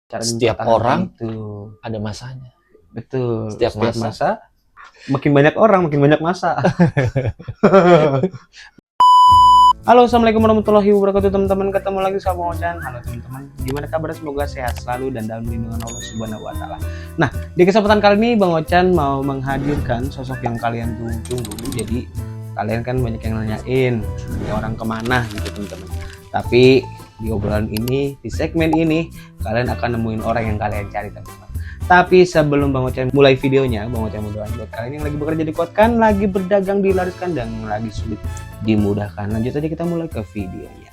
Cara Setiap mempertahankan orang itu. ada masanya. Betul. Setiap masa. Makin banyak orang, makin banyak masa. Halo, assalamualaikum warahmatullahi wabarakatuh teman-teman. Ketemu lagi sama Ocan. Halo teman-teman. Gimana kabar? Semoga sehat selalu dan dalam lindungan Allah Subhanahu Wa Taala. Nah, di kesempatan kali ini Bang Ocan mau menghadirkan sosok yang kalian tunggu-tunggu. Jadi kalian kan banyak yang nanyain ini orang kemana gitu teman-teman. Tapi di obrolan ini, di segmen ini, kalian akan nemuin orang yang kalian cari teman-teman. Tapi sebelum Bang Ocan mulai videonya, Bang Ocan mau doain buat kalian yang lagi bekerja di Kuatkan, lagi berdagang dilariskan, dan lagi sulit dimudahkan. Lanjut aja kita mulai ke videonya.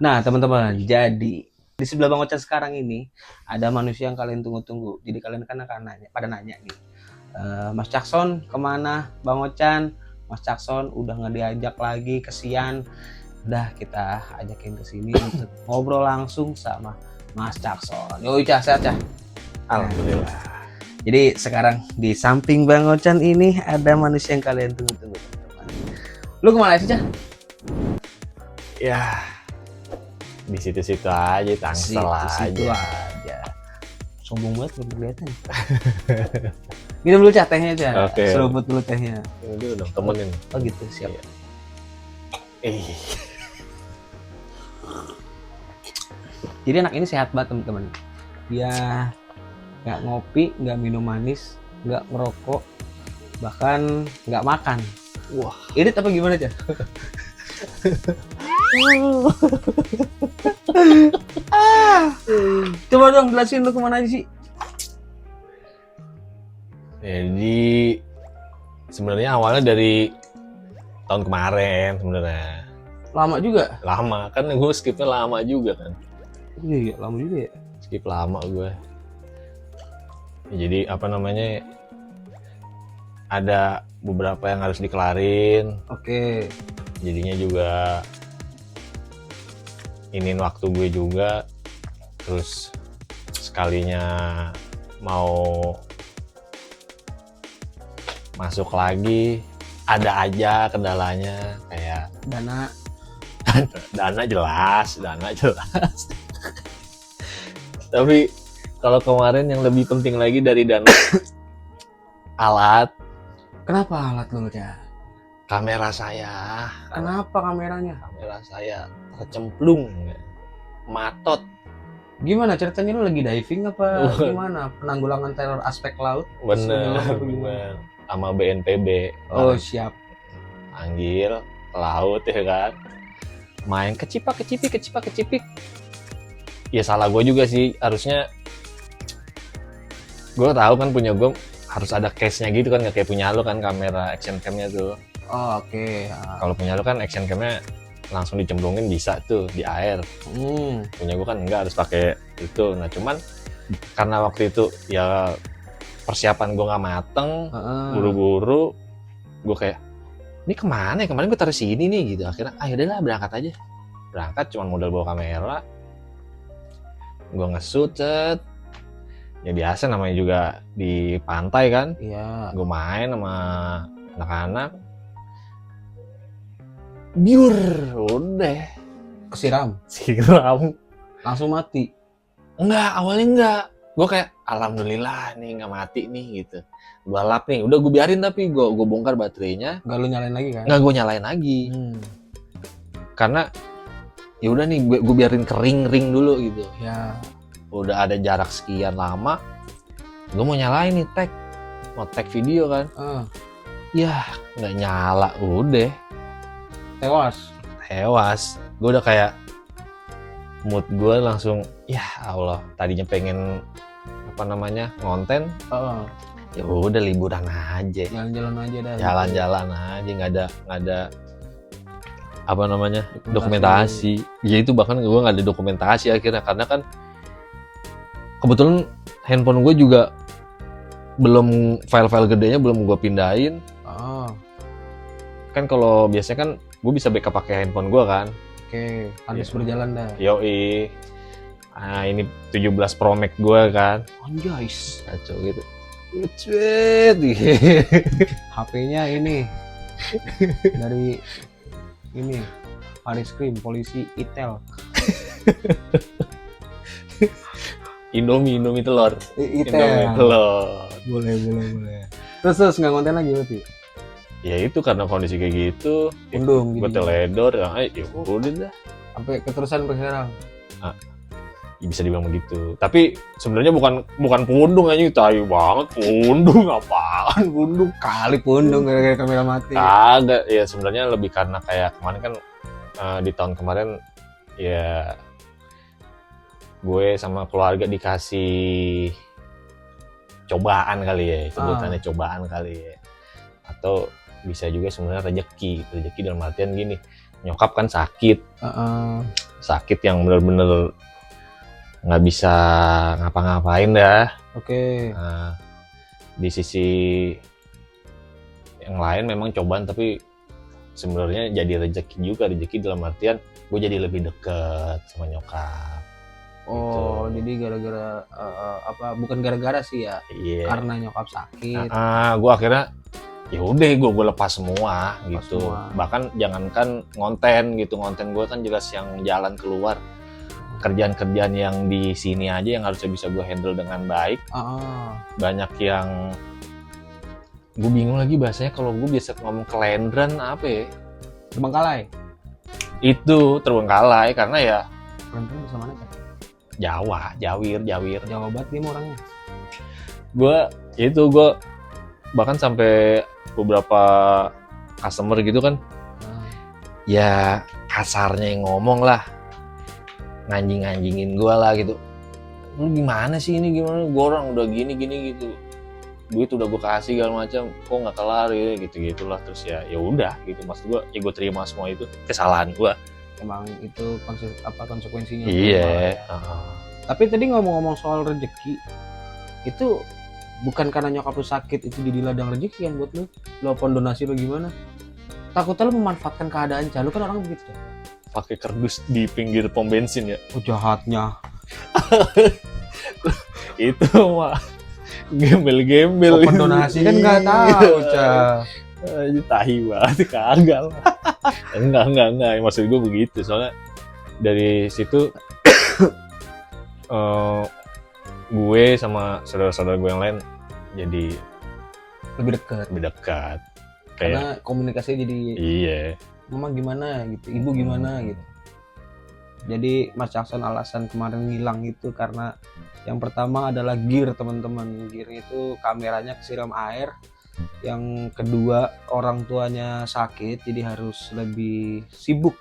Nah teman-teman, jadi di sebelah Bang Ocan sekarang ini ada manusia yang kalian tunggu-tunggu. Jadi kalian kan akan nanya nih, Mas Cakson kemana Bang Ocan? Mas Cakson udah nggak diajak lagi, kesian. Udah kita ajakin ke sini untuk ngobrol langsung sama Mas Cakson. Yoi Cah, sehat Cah? Alhamdulillah. Jadi sekarang di samping Bang Ocan ini ada manusia yang kalian tunggu-tunggu teman-teman. Lu kemana sih Cah? Ya, di situ-situ aja, Tangsel aja. Sombong banget belum kelihatan. Minum dulu Cah tehnya Cah. Oke. Seruput dulu tehnya. Ini dulu dong, temenin. Oh gitu, siap. Jadi anak ini sehat banget teman-teman. Dia nggak ngopi, nggak minum manis, nggak merokok, bahkan nggak makan. Wah, irit apa gimana Cah? Coba dong jelasin lu kemana aja sih? Jadi sebenarnya awalnya dari tahun kemarin sebenarnya. Lama juga? Lama, kan gue skipnya lama juga kan. Iya, lama juga ya. Skip lama gue. Ya, jadi apa namanya, ada beberapa yang harus dikelarin. Oke. Jadinya juga iniin waktu gue juga. Terus sekalinya mau masuk lagi, ada aja kendalanya kayak dana jelas. Tapi kalau kemarin yang lebih penting lagi dari dana, alat. Kenapa alat lu Cah? Kamera saya. Kenapa kameranya? Kamera saya tercemplung, matot. Gimana ceritanya, lu lagi diving apa gimana? Penanggulangan teror aspek laut? Bener. Sama BNPB. Oh siap. Panggil ke laut ya kan. Main kecipak kecipik. Ya salah gue juga sih, harusnya gue tahu kan punya gue harus ada case-nya gitu kan, nggak kayak punya lu kan kamera action cam-nya tuh. Oh, oke. Kalau punya lu kan action cam-nya langsung dicemplungin bisa tuh di air. Punya gue kan enggak, harus pakai itu. Nah cuman karena waktu itu ya persiapan gue nggak mateng, buru-buru, gue kayak ini kemana ya, kemarin gue taruh sini nih gitu. Akhirnya udahlah berangkat aja. Berangkat cuman modal bawa kamera, gue nge-shoot set. Ya biasa namanya juga di pantai kan. Iya. Gue main sama anak-anak, biur, udah Siram langsung mati. Enggak, awalnya enggak. Gue kayak alhamdulillah nih nggak mati nih gitu. Gue lap nih, udah gue biarin, tapi gue bongkar baterainya. Nggak lu nyalain lagi kan? Nggak gue nyalain lagi. Karena ya udah nih gue biarin kering dulu gitu. Ya. Udah ada jarak sekian lama, gue mau nyalain nih mau tag video kan. Ya nggak nyala, udah tewas. Gue udah kayak mood gue langsung, ya Allah, tadinya pengen apa namanya ngonten, ya udah liburan aja, jalan-jalan aja, nggak ada apa namanya dokumentasi. Ya itu bahkan gue nggak ada dokumentasi akhirnya, karena kan kebetulan handphone gue juga belum, file-file gedenya belum gue pindahin. Kan kalau biasanya kan gue bisa backup pakai handphone gue kan. Oke, harus berjalan dah. Yoi. ini 17 Pro Max gue kan. Anjay. Kacau gitu. Lucuet. HP-nya ini dari ini Paris Krim, polisi Itel. Indomie telur. Itel. Indomie telur. Boleh. Terus nggak konten lagi berarti? Ya itu karena kondisi kayak gitu. Undung Gue gitu. teledor, ya udah dah. Sampai keterusan sampai sekarang. Ya, bisa dibilang begitu. Tapi sebenarnya bukan pundung aja, tahu banget pundung apaan. Pundung kali pundung gara-gara kamera mati. Kagak, ya sebenarnya lebih karena kayak kemarin kan di tahun kemarin ya gue sama keluarga dikasih cobaan kali ya, sebutannya cobaan kali ya. Atau bisa juga sebenarnya rezeki dalam artian gini, nyokap kan sakit yang bener-bener nggak bisa ngapa-ngapain dah. Oke. Nah, di sisi yang lain memang cobaan, tapi sebenarnya jadi rezeki dalam artian gue jadi lebih deket sama nyokap. Oh, gitu. jadi gara-gara bukan gara-gara sih ya, karena nyokap sakit. Gue akhirnya ya udah gue lepas semua gitu. Bahkan jangankan konten gue kan jelas yang jalan keluar, kerjaan-kerjaan yang di sini aja yang harusnya bisa gue handle dengan baik. Banyak yang gue bingung lagi bahasanya, kalau gue biasa ngomong kelendran apa ya, Terbengkalai. itu terbengkalai karena ya Kelendran bahasa mana kan? Jawir Jawa banget dia mah orangnya. gue bahkan sampai beberapa customer gitu kan, ya kasarnya yang ngomong lah, nganjingin gue lah gitu. Lu gimana sih ini, gimana gue orang udah gini gitu, duit udah gue kasih segala macam, kok nggak kelar ya gitulah. Terus ya udah gitu, maksud gue ya gue terima semua itu kesalahan gue. Emang itu konsekuensinya. Iya. Tapi tadi ngomong-ngomong soal rezeki, itu bukan karena nyokap lu sakit itu jadi ladang rezeki kan buat lu? Lu apa donasi lu gimana? Takutnya lu memanfaatkan keadaan, lu kan orang begitu ya? Pakai kardus di pinggir pom bensin ya. Oh, jahatnya. Itu mah gembel-gembel. Open donasi kan nggak tahu, Cah. Tahi banget, kagak lah. Enggak, maksud gue begitu. Soalnya dari situ gue sama saudara-saudara gue yang lain jadi lebih dekat. Karena komunikasi jadi mama gimana gitu, ibu gimana gitu. Jadi Mas Jackson alasan kemarin ngilang itu karena yang pertama adalah gear, teman-teman. Gear itu kameranya kesiram air. Yang kedua, orang tuanya sakit, jadi harus lebih sibuk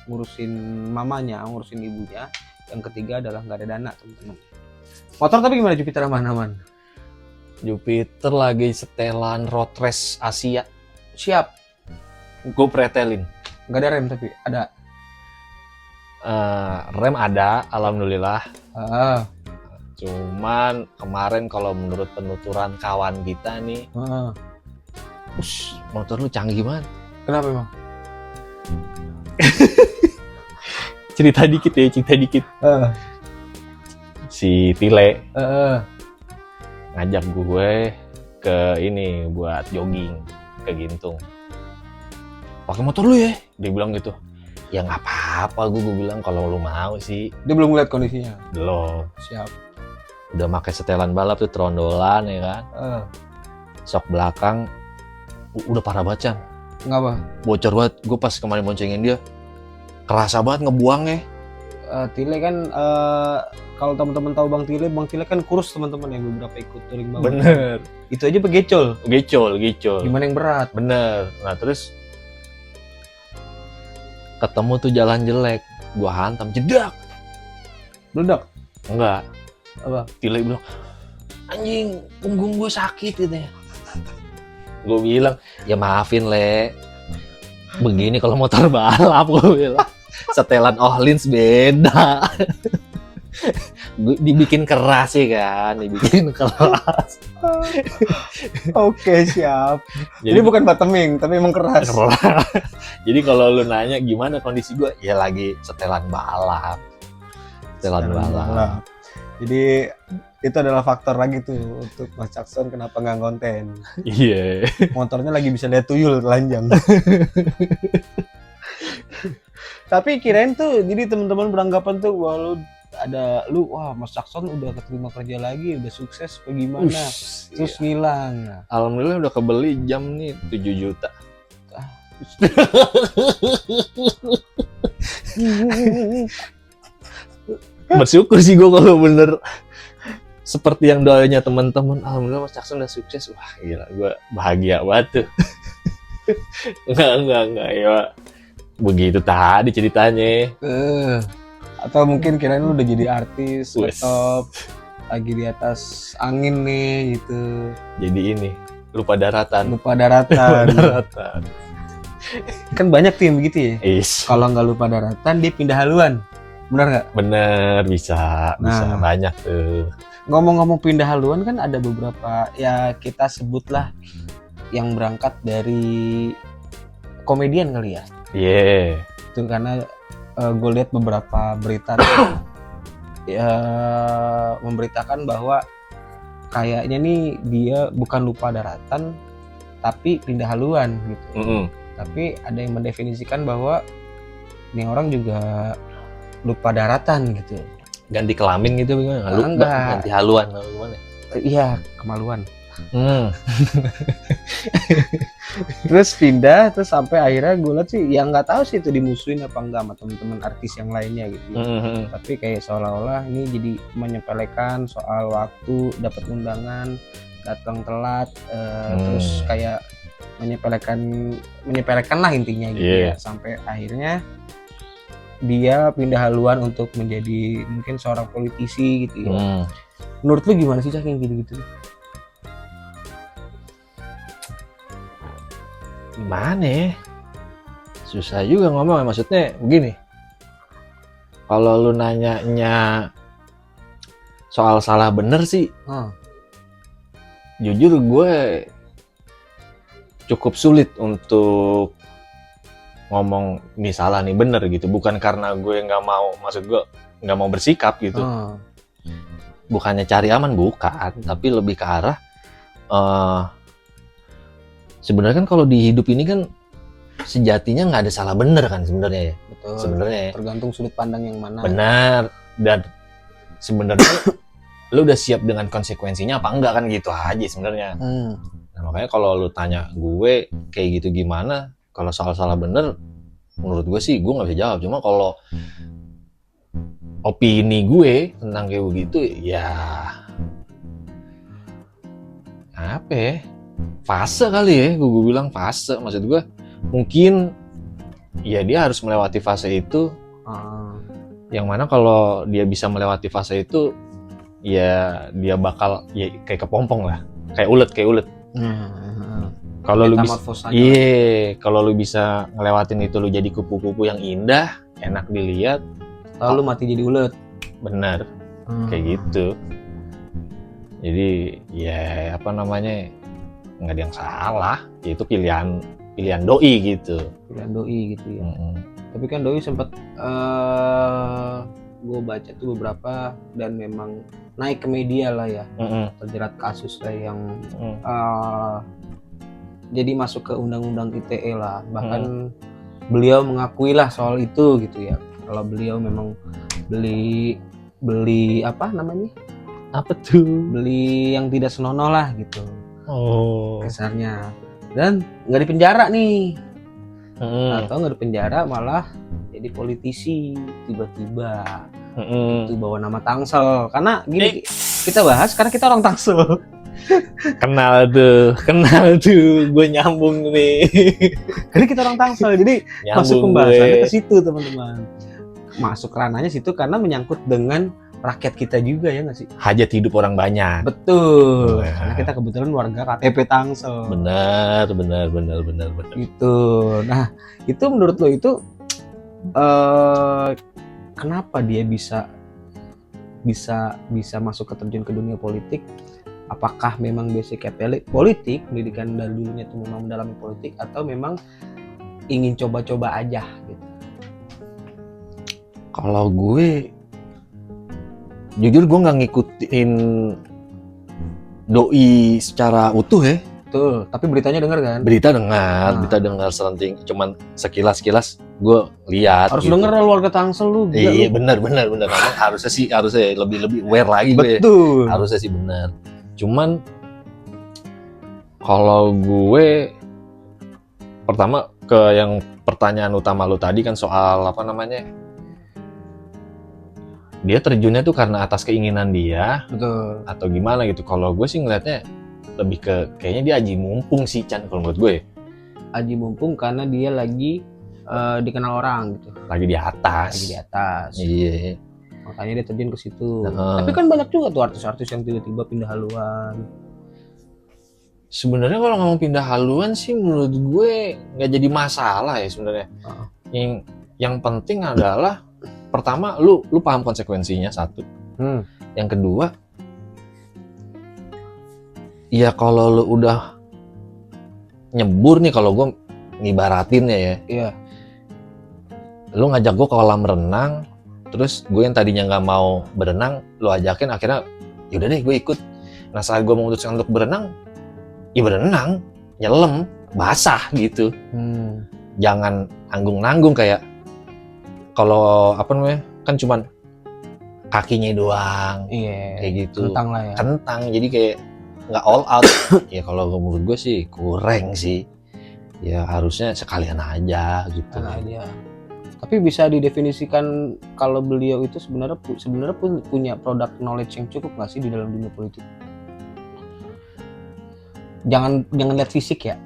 ngurusin mamanya, ngurusin ibunya. Yang ketiga adalah nggak ada dana, teman-teman. Motor tapi gimana, Jupiter aman-aman? Jupiter lagi setelan road race Asia. Siap. Gue pretelin. Nggak ada rem tapi ada. Rem ada, alhamdulillah. Ah. Cuman kemarin kalau menurut penuturan kawan kita nih, motor lu canggih banget. Kenapa emang? cerita dikit. Si Tile ngajak gue ke ini buat jogging ke Gintung. Pakai motor lu ya? Dia bilang gitu. Ya nggak apa-apa, gue bilang kalau lu mau sih. Dia belum ngeliat kondisinya. Belum. Siap. Udah pakai setelan balap tuh, trondolan ya kan. Sok belakang udah parah banget, Chan. Ngapa? Bocor banget. Gue pas kemarin boncengin dia, kerasa banget ngebuangnya. Tile kan kalau teman-teman tahu Bang Tile kan kurus, teman-teman, yang beberapa ikut touring Bang. Bener. Itu aja begecol. Gecol. Gimana yang berat? Bener. Nah terus ketemu tuh jalan jelek, gua hantam, jedak. Meledak? Enggak. Apa? Tile bilang, anjing, punggung gue sakit gitu ya. Gue bilang, ya maafin Le, begini kalau motor balap, gue bilang. Setelan Ohlins beda. Dibikin keras sih kan, dibikin keras. Oke, siap. Jadi bukan bottoming, tapi emang keras. Jadi kalau lu nanya gimana kondisi gue, ya lagi setelan balap. Setelan balap. Jadi itu adalah faktor lagi tuh untuk Mas Jackson kenapa nggak konten. Iya. Motornya lagi bisa lihat tuyul telanjang. Tapi kirain tuh, jadi teman-teman beranggapan tuh bahwa wah Mas Jackson udah keterima kerja lagi, udah sukses apa gimana. Terus ngilang. Alhamdulillah udah kebeli jam nih 7 juta. Bersyukur sih gue kalau bener seperti yang doanya teman-teman. Alhamdulillah Mas Jackson udah sukses. Wah gila, gue bahagia banget tuh. Enggak ya. Begitu tadi ceritanya. Atau mungkin kirain lu udah jadi artis, Wes. top, lagi di atas angin nih gitu. Jadi ini lupa daratan. Lupa daratan. Daratan. Kan banyak tuh yang begitu ya. Is. Kalau nggak lupa daratan, dia pindah haluan. Benar nggak? Bener, bisa Nah. banyak tuh. Ngomong-ngomong pindah haluan kan ada beberapa, ya kita sebutlah yang berangkat dari komedian kali ya. Iya. Itu karena gue lihat beberapa berita tuh, ya memberitakan bahwa kayaknya nih dia bukan lupa daratan tapi pindah haluan gitu. Tapi ada yang mendefinisikan bahwa ini orang juga lupa daratan gitu. Ganti kelamin gitu gimana? Enggak. Ganti haluan atau gimana? Iya, kemaluan. Terus pindah, terus sampai akhirnya gue lihat sih, yang nggak tahu sih itu dimusuhin apa enggak sama teman-teman artis yang lainnya gitu. Tapi kayak seolah-olah ini jadi menyepelekan soal waktu, dapat undangan, datang telat, terus kayak menyepelekan lah intinya gitu ya. Sampai akhirnya dia pindah haluan untuk menjadi mungkin seorang politisi gitu ya. Menurut lu gimana sih Cak yang gitu-gitu? Gimana ya? Susah juga ngomong, maksudnya begini. Kalau lu nanyanya soal salah bener sih, jujur gue cukup sulit untuk ngomong nih salah nih bener gitu. Bukan karena gue nggak mau, maksud gue nggak mau bersikap gitu. Bukannya cari aman, bukan, tapi lebih ke arah sebenarnya kan kalau di hidup ini kan sejatinya nggak ada salah bener kan sebenarnya ya. Betul. Sebenarnya tergantung sudut pandang yang mana. benar, dan sebenarnya lu udah siap dengan konsekuensinya apa enggak kan, gitu aja sebenarnya. Nah, makanya kalau lu tanya gue kayak gitu gimana, kalau soal salah bener, menurut gue sih gue nggak bisa jawab. Cuma kalau opini gue tentang kayak begitu, ya apa ya, fase kali ya, gue bilang fase. Maksud gue mungkin ya dia harus melewati fase itu, yang mana kalau dia bisa melewati fase itu, ya dia bakal ya kayak kepompong lah, kayak ulet. Kalau lu bisa, kalau lu bisa ngelewatin itu, lu jadi kupu-kupu yang indah, enak dilihat. Lalu mati jadi ulet. Bener, kayak gitu. Jadi ya apa namanya, nggak ada yang salah, itu pilihan doi gitu. Pilihan doi gitu ya. Tapi kan doi sempat gue baca tuh beberapa dan memang naik ke media lah ya, terjerat kasus lah yang jadi masuk ke undang-undang ITE lah. Bahkan beliau mengakui lah soal itu gitu ya. Kalau beliau memang beli apa namanya? Apa tuh? Beli yang tidak senonoh lah gitu. Kesannya. Dan nggak dipenjara nih. Atau nggak dipenjara malah jadi politisi tiba-tiba. Itu bawa nama Tangsel. Karena gini, kita bahas karena kita orang Tangsel. Kenal tuh, gue nyambung nih. Karena kita orang Tangsel, jadi masuk pembahasannya ke situ teman-teman. Masuk ranahnya situ karena menyangkut dengan rakyat kita juga, ya nggak sih? Hajat hidup orang banyak. Betul. Karena kita kebetulan warga KTP Tangsel. Benar. Gitu. Nah, itu menurut lo itu kenapa dia bisa masuk ke terjun ke dunia politik? Apakah memang basicnya politik, pendidikan dari dulunya itu memang mendalami politik, atau memang ingin coba-coba aja gitu? Kalau gue jujur gue nggak ngikutin doi secara utuh ya. Betul, tapi beritanya denger kan? Berita dengar selenting, cuman sekilas gue lihat. Harus gitu. denger lah warga Tangsel lu. Iya benar. Memang harusnya lebih aware lagi gue. Betul. Harusnya sih benar. Cuman kalau gue pertama ke yang pertanyaan utama lu tadi kan soal apa namanya? Dia terjunnya tuh karena atas keinginan dia. Betul. Atau gimana gitu. Kalau gue sih ngeliatnya lebih ke kayaknya dia aji mumpung sih Chan kalau menurut gue. Aji mumpung karena dia lagi dikenal orang gitu. Lagi di atas. Iya. Makanya dia terjun ke situ. Tapi kan banyak juga tuh artis-artis yang tiba-tiba pindah haluan. Sebenarnya kalau ngomong pindah haluan sih menurut gue nggak jadi masalah ya sebenarnya. Yang penting adalah pertama lu paham konsekuensinya satu. Yang kedua, ya kalau lu udah nyebur nih, kalau gue ngibaratinnya ya. Iya. Lu ngajak gue ke kolam renang, terus gue yang tadinya nggak mau berenang, lu ajakin, akhirnya yaudah deh gue ikut. Nah saat gue memutuskan untuk berenang, ya berenang, nyelam, basah gitu. Jangan nanggung-nanggung kayak kalau apa namanya kan cuman kakinya doang. Iya. Kayak gitu. Kentang lah ya. Kentang, jadi kayak nggak all out. Ya kalau menurut gue sih kurang sih. Ya harusnya sekalian aja gitu. Tapi bisa didefinisikan kalau beliau itu sebenarnya punya product knowledge yang cukup nggak sih di dalam dunia politik? Jangan lihat fisik ya.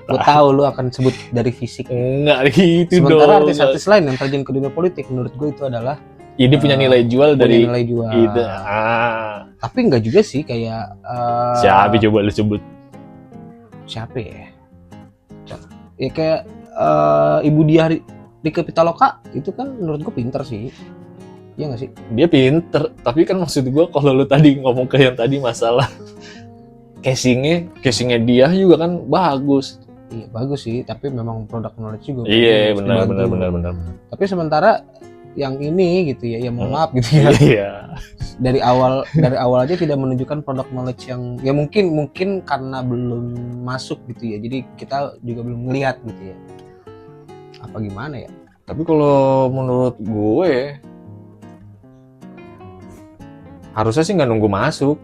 Gue tahu lu akan sebut dari fisik. Enggak gitu. Sementara artis-artis lain yang terjun ke dunia politik menurut gue itu adalah ini punya nilai jual dari nilai jual. Gitu. Tapi enggak juga sih kayak siapa coba lu sebut? Siapa ya? Ya kayak Ibu Diah Rieke Pitaloka itu kan menurut gue pinter sih. Iya nggak sih? Dia pinter, tapi kan maksud gue kalau lu tadi ngomong ke yang tadi masalah casingnya dia juga kan bagus. Iya bagus sih, tapi memang product knowledge juga. Iya benar. Tapi sementara yang ini gitu ya, mohon maaf gitu ya. Iya. Dari awal aja tidak menunjukkan product knowledge yang ya mungkin karena belum masuk gitu ya. Jadi kita juga belum ngelihat gitu ya. Apa gimana ya? Tapi kalau menurut gue harusnya sih nggak nunggu masuk.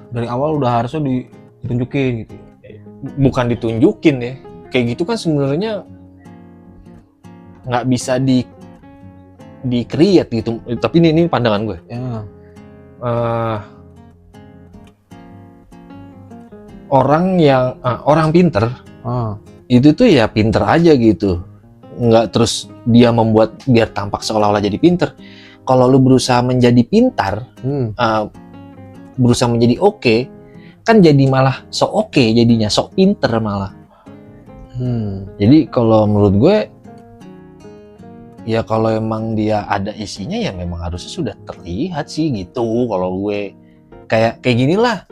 Dari awal udah harusnya ditunjukin gitu ya. Bukan ditunjukin ya. Kayak gitu kan sebenarnya nggak bisa di-create gitu. Tapi ini pandangan gue. Ya. Orang pinter itu tuh ya pinter aja gitu. Nggak terus dia membuat biar tampak seolah-olah jadi pinter. Kalau lu berusaha menjadi pintar, berusaha menjadi oke, kan jadi malah sok oke, jadinya sok pinter malah. Jadi kalau menurut gue, ya kalau emang dia ada isinya ya memang harusnya sudah terlihat sih gitu. Kalau gue kayak gini lah,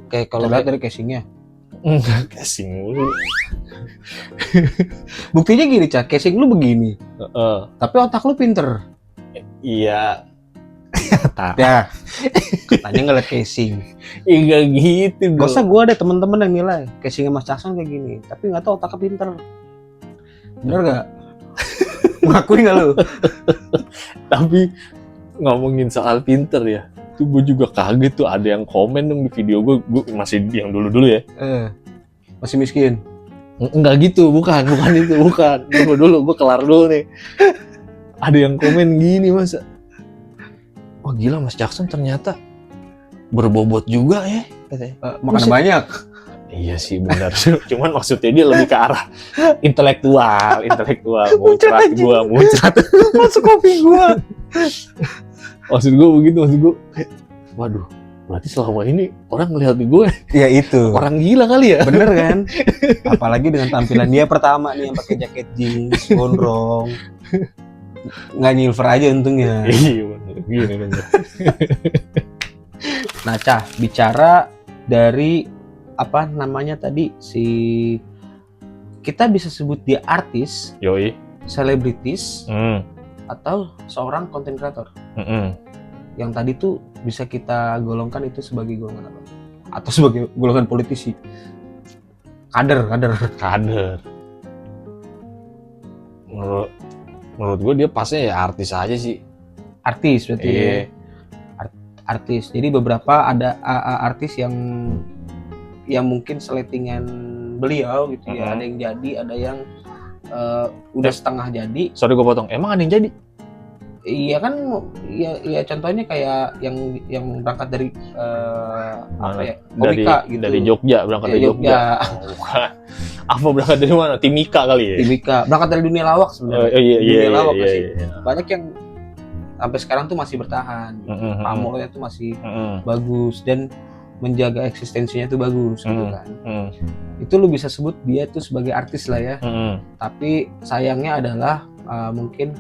kayak kalau lihat dari casingnya. Enggak casing mulu. Buktinya gini, Cak, casing lu begini. Tapi otak lu pinter. Iya. Ya. Katanya ngeliat casing. Enggak gitu. Gak usah gue ada teman-teman yang nilai casingnya Mas Jackson kayak gini, tapi nggak tahu otaknya pinter. Bener gak? Mengakui nggak lu? Tapi ngomongin soal pinter ya, tuh gue juga kaget tuh ada yang komen dong di video gue masih yang dulu ya. Masih miskin. Enggak gitu, bukan itu. Tunggu dulu, gue kelar dulu nih. Ada yang komen gini, masa wah gila Mas Jackson ternyata berbobot juga ya katanya. Makan banyak. Iya sih benar. Cuman maksudnya dia lebih ke arah intelektual. Muncrat gua. Masuk kopi gua. Maksud gue begitu, waduh, berarti selama ini orang ngelihat gue ya itu orang gila kali ya. Bener kan? Apalagi dengan tampilan dia pertama nih yang pakai jaket jeans, gondrong, nggak nyilver aja untungnya. Iya bener, gini bener. Nah, Cah, bicara dari apa namanya tadi kita bisa sebut dia artis, yoi, selebritis, atau seorang content creator. yang tadi tuh bisa kita golongkan itu sebagai golongan apa? Atau sebagai golongan politisi? Kader. Menurut gue dia pasnya ya artis aja sih. Artis berarti. Iya. Artis. Jadi beberapa ada artis yang mungkin seletingan beliau gitu ya. Ada yang jadi, ada yang udah setengah jadi. Sorry gue potong. Emang ada yang jadi? Iya kan, ya contohnya kayak yang berangkat dari komika gitu. Dari Jogja, berangkat dari Jogja. Oh, bukan. Apa berangkat dari mana? Timika kali ya? Timika, berangkat dari dunia lawak sebenarnya. Dunia lawak masih. Banyak yang sampai sekarang tuh masih bertahan. Pamornya tuh masih bagus dan menjaga eksistensinya tuh bagus gitu kan. Itu lu bisa sebut dia tuh sebagai artis lah ya. Tapi sayangnya adalah mungkin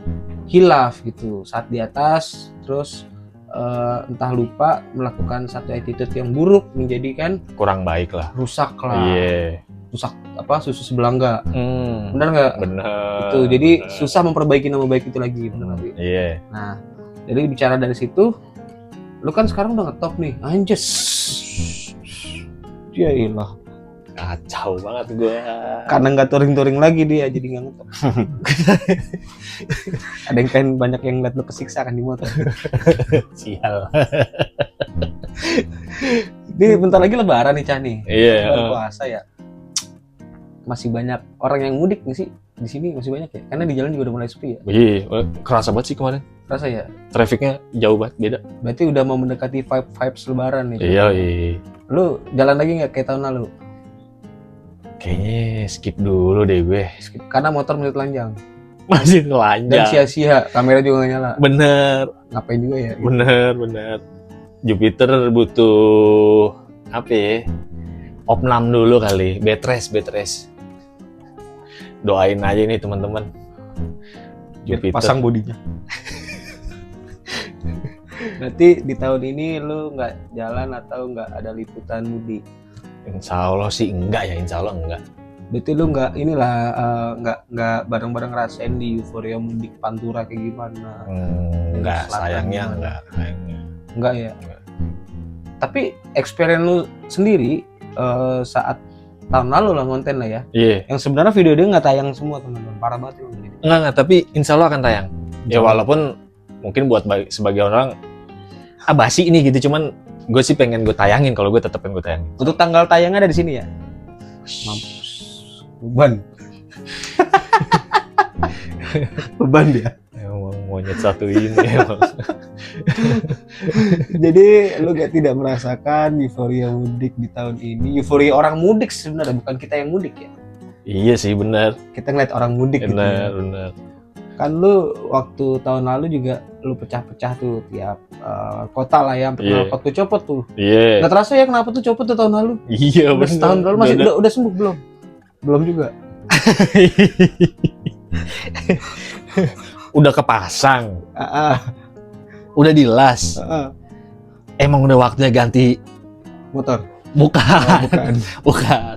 hilaf gitu saat di atas, terus entah lupa melakukan satu attitude yang buruk, menjadikan kurang baik lah, rusak susu sebelangga. Benar nggak? Benar. Itu jadi susah memperbaiki nama baik itu lagi. Iya. Nah, jadi bicara dari situ, lu kan sekarang udah ngetop nih, anjes. Ya ilah. Kacau banget gue. Karena nggak touring lagi dia, jadi nggak ngetop. Ada yang kan banyak yang ngeliat lu kesiksa kan di motor. Sial. Ini bentar lagi lebaran nih Cah nih. Iya. Bulan puasa ya. Masih banyak orang yang mudik nih sih di sini, masih banyak ya. Karena di jalan juga udah mulai sepi ya. Iya, kerasa banget sih kemarin. Kerasa ya. Trafiknya jauh banget beda. Berarti udah mau mendekati vibes lebaran nih. Iya. Lu jalan lagi nggak kayak tahun lalu? Kayaknya skip dulu deh gue. Skip, karena motor menit telanjang. Masih telanjang. Dan sia-sia, kamera juga nggak nyala. Bener. Ngapain juga ya? Bener. Jupiter butuh apa ya? Opnam dulu kali, bed rest. Doain aja nih teman-teman. Jupiter pasang bodinya. Berarti di tahun ini lu nggak jalan atau nggak ada liputan mudik? Insya Allah sih enggak ya, insya Allah enggak. Berarti lu nggak nggak bareng-bareng ngerasain di euforia mudik Pantura kayak gimana? Enggak, sayangnya gimana? enggak. Enggak ya. Tapi experience lu sendiri saat tahun lalu lah konten lah ya. Iya. Yang sebenarnya video dia nggak tayang semua teman-teman, parah banget lu. Enggak, tapi insya Allah akan tayang. Ya walaupun mungkin buat sebagian orang basi ini gitu, cuman gue sih pengen gue tayangin kalau gue tetep pengen gue tayangin. Untuk tanggal tayangnya ada di sini ya? Mampus. Beban dia. Emang monyet satu ini emang. Jadi lu tidak merasakan euforia mudik di tahun ini? Euforia orang mudik sebenarnya, bukan kita yang mudik ya? Iya sih, benar. Kita ngeliat orang mudik gitu ya. Benar. Kan lu waktu tahun lalu juga lu pecah-pecah tuh tiap kota lah ya, knalpot tuh copot tuh. Iya. Nggak terasa ya kenapa tuh copot tuh tahun lalu? Iya, benar. Tahun lalu masih udah sembuh belum? Belum juga. Udah kepasang. Udah dilas. Emang udah waktunya ganti motor? Bukan.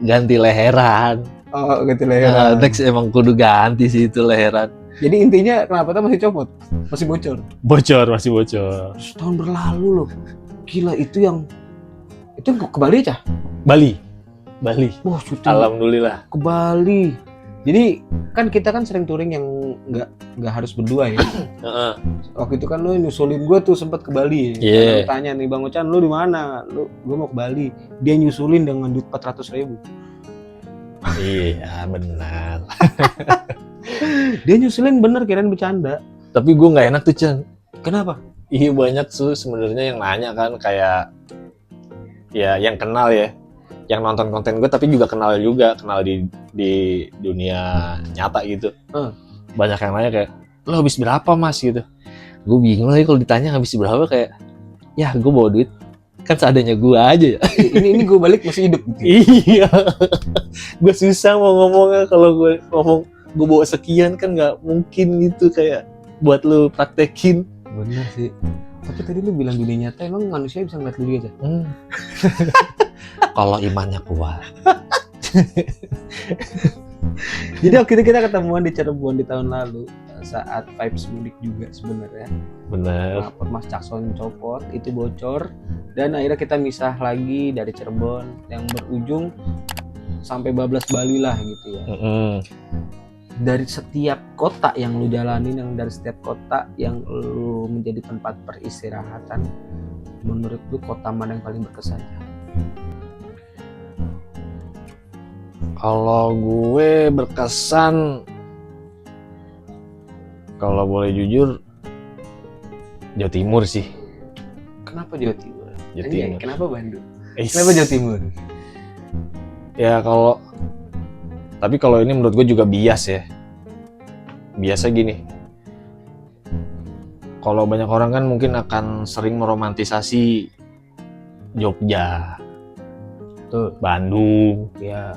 Ganti leheran. Oh, ganti leheran. Next emang kudu ganti sih itu leheran. Jadi intinya kenapa tuh masih copot? Masih bocor? Masih bocor. Setahun berlalu loh. Gila, itu yang ke Bali Cah? Bali. Wah, syuting. Alhamdulillah. Ke Bali. Jadi kan kita kan sering touring yang nggak harus berdua ya. Waktu itu kan lu nyusulin gue tuh sempat ke Bali. Iya. Lu tanya nih Bang Ocan, lu di mana? Gue mau ke Bali. Dia nyusulin dengan duit 400.000. Iya, benar. Dia nyusulin bener, kirain bercanda. Tapi gue nggak enak tuh, Chan. Kenapa? Iya, banyak tuh sebenarnya yang nanya kan, kayak ya yang kenal ya, yang nonton konten gue tapi juga kenal di dunia nyata gitu. Banyak yang nanya kayak, lo habis berapa mas gitu. Gue bingung lagi kalau ditanya habis berapa, kayak ya gue bawa duit kan seadanya gue aja ya. ini gue balik masih hidup gitu. Iya. Gue susah mau ngomongnya, kalau gue ngomong gue bawa sekian kan nggak mungkin gitu, kayak buat lu praktekin. Bener sih. Tapi tadi lu bilang dunia nyata, emang manusia bisa ngeliat lu aja? Kalau imannya kuat. Jadi waktu itu kita ketemuan di Cirebon di tahun lalu saat vibes mudik juga sebenarnya. Bener. Rapot Mas Cakson copot, itu bocor, dan akhirnya kita misah lagi dari Cirebon yang berujung sampai bablas Bali lah gitu ya. Dari setiap kota yang lu jalanin, yang dari setiap kota yang lu menjadi tempat peristirahatan, menurut lu kota mana yang paling berkesan? Kalau gue berkesan, kalau boleh jujur, Jawa Timur sih. Kenapa Jawa Timur? Jawa Timur. Kenapa Bandung? Kenapa Jawa Timur? Ya tapi kalau ini menurut gue juga bias ya. Biasa gini. Kalau banyak orang kan mungkin akan sering meromantisasi Jogja, Tuh, Bandung, ya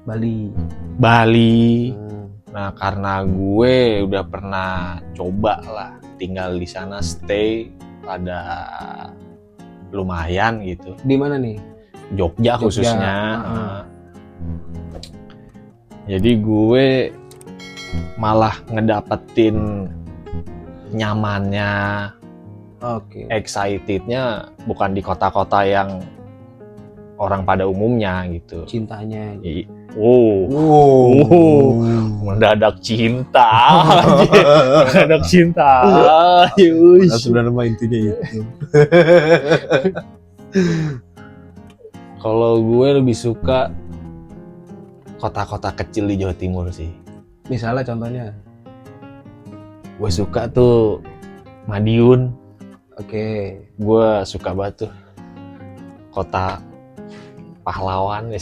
Bali. Nah, karena gue udah pernah coba lah tinggal di sana, stay ada lumayan gitu. Di mana nih? Jogja khususnya. Jadi gue malah ngedapetin nyamannya, excitednya bukan di kota-kota yang orang pada umumnya gitu. Cintanya. Mendadak cinta. Mendadak cinta. Sebenarnya intinya itu. Kalau gue lebih suka kota-kota kecil di Jawa Timur sih. Misalnya contohnya? Gue suka tuh Madiun. Gue suka banget tuh kota pahlawan.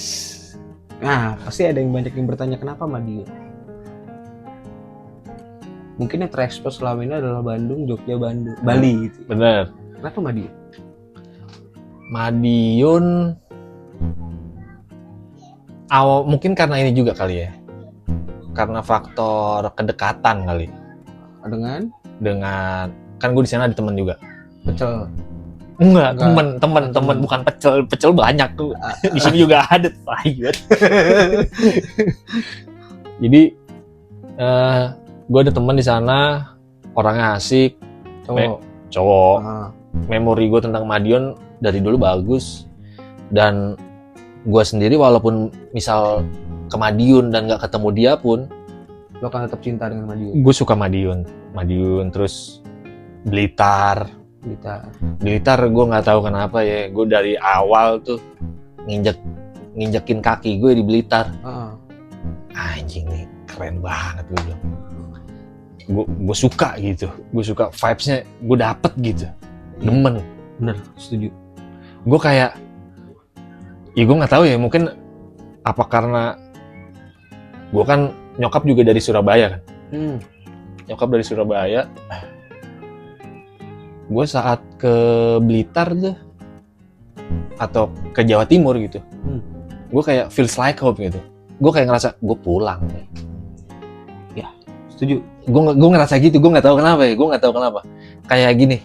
Nah, pasti ada yang banyak yang bertanya kenapa Madiun. Mungkin yang terekspos selama ini adalah Bandung, Jogja, Bali gitu. Bener. Kenapa Madiun? Madiun mungkin karena ini juga kali ya. Karena faktor kedekatan kali. Dengan kan gue di sana ada teman juga. Pecel. Enggak, temen bukan pecel banyak tuh. Di sini juga ada banget. Jadi gue ada teman di sana, orangnya asik, cowok. Memori gue tentang Madiun dari dulu bagus, dan gue sendiri walaupun misal ke Madiun dan nggak ketemu dia pun, lo kan tetap cinta dengan Madiun. Gue suka Madiun terus Blitar gue nggak tahu kenapa ya, gue dari awal tuh nginjekin kaki gue di Blitar. Anjing nih keren banget gue bilang. Gue suka gitu, gue suka vibes-nya, gue dapet gitu, demen. Bener, setuju. Gue kayak, ya gue nggak tahu ya, mungkin apa karena gue kan nyokap juga dari Surabaya kan. Nyokap dari Surabaya. Gue saat ke Blitar tuh atau ke Jawa Timur gitu, gue kayak feels like home gitu. Gue kayak ngerasa gue pulang nih. Ya, setuju. Gue ngerasa gitu, gue nggak tahu kenapa ya, kayak gini.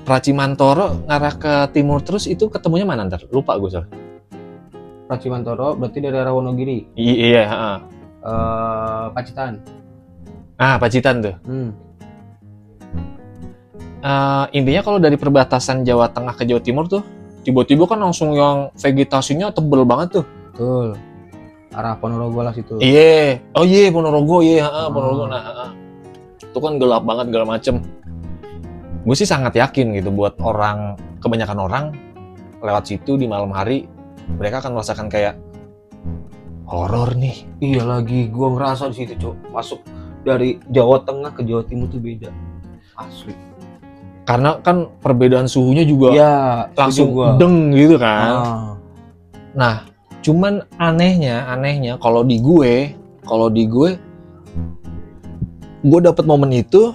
Pracimantoro ngarah ke timur terus itu ketemunya mana ntar? Lupa gue soalnya. Pracimantoro berarti dari arah Wonogiri. Iya. Pacitan. Pacitan tuh. Intinya kalau dari perbatasan Jawa Tengah ke Jawa Timur tuh, tiba-tiba kan langsung yang vegetasinya tebel banget tuh. Betul. Arah Ponorogo lah situ. Iya. Ponorogo. Ponorogo. Itu kan gelap banget, segala macem. Gue sih sangat yakin gitu, buat kebanyakan orang lewat situ di malam hari, mereka akan merasakan kayak horor nih. Iya lagi, gue ngerasa di situ, Cok. Masuk dari Jawa Tengah ke Jawa Timur tuh beda. Asli. Karena kan perbedaan suhunya juga langsung deng gitu kan. Nah, cuman anehnya kalau di gue dapet momen itu,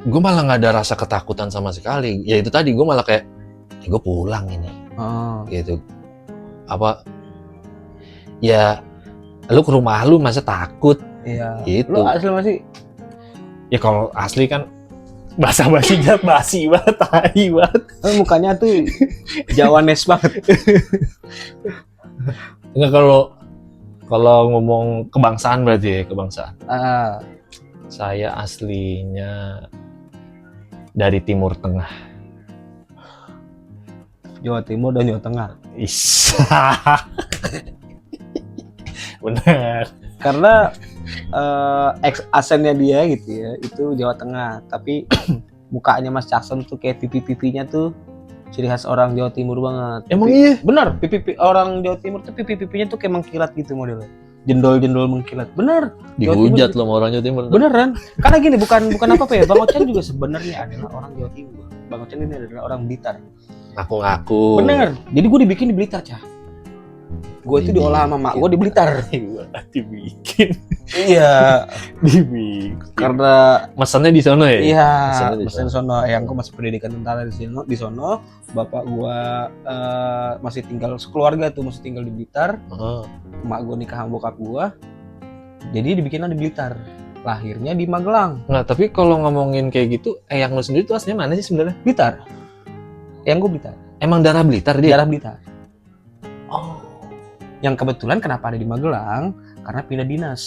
gue malah nggak ada rasa ketakutan sama sekali. Ya itu tadi, gue malah kayak, gue pulang ini. Gitu. Ya, lu ke rumah lu masa takut? Iya. Gitu. Lu asli masih? Ya kalau asli kan basa-basinya basi banget, tai banget. Mukanya tuh Jawanes banget. Enggak, Kalau ngomong kebangsaan berarti ya, kebangsaan. Ah, Saya aslinya dari Timur Tengah. Jawa Timur dan Jawa Tengah. Is. Bener. Karena aksennya dia gitu ya, itu Jawa Tengah. Tapi mukanya Mas Jackson tuh kayak pipi-pipinya tuh ciri khas orang Jawa Timur banget. Emang iya? Bener, pipi orang Jawa Timur tuh pipi-pipinya tuh kayak mengkilat gitu modelnya. Jendol-jendol mengkilat. Bener. Dihujat lo sama orang Jawa Timur. Beneran. Karena gini, bukan apa-apa ya. Bang Ochan juga sebenarnya adalah orang Jawa Timur. Bang Ochan ini adalah orang Blitar. Ngaku-ngaku. Bener. Jadi gue dibikin di Blitar, Cah. Gue itu diolah sama mak gue di Blitar. Dibikin. Iya. Dibikin. Karena Mesennya di sono ya? iya, Mesennya di mesin sono. Yang gue masih pendidikan tentara di sono. Bapak gue masih tinggal sekeluarga tuh, masih tinggal di Blitar. Oh. Emak gue nikah sama bokap gue. Jadi dibikinnya di Blitar. Lahirnya di Magelang. Nggak, tapi kalau ngomongin kayak gitu, yang lu sendiri tuh aslinya mana sih sebenarnya? Blitar. Yang gue Blitar. Emang darah Blitar dia? Daerah Blitar. Oh. Yang kebetulan kenapa ada di Magelang? Karena pindah dinas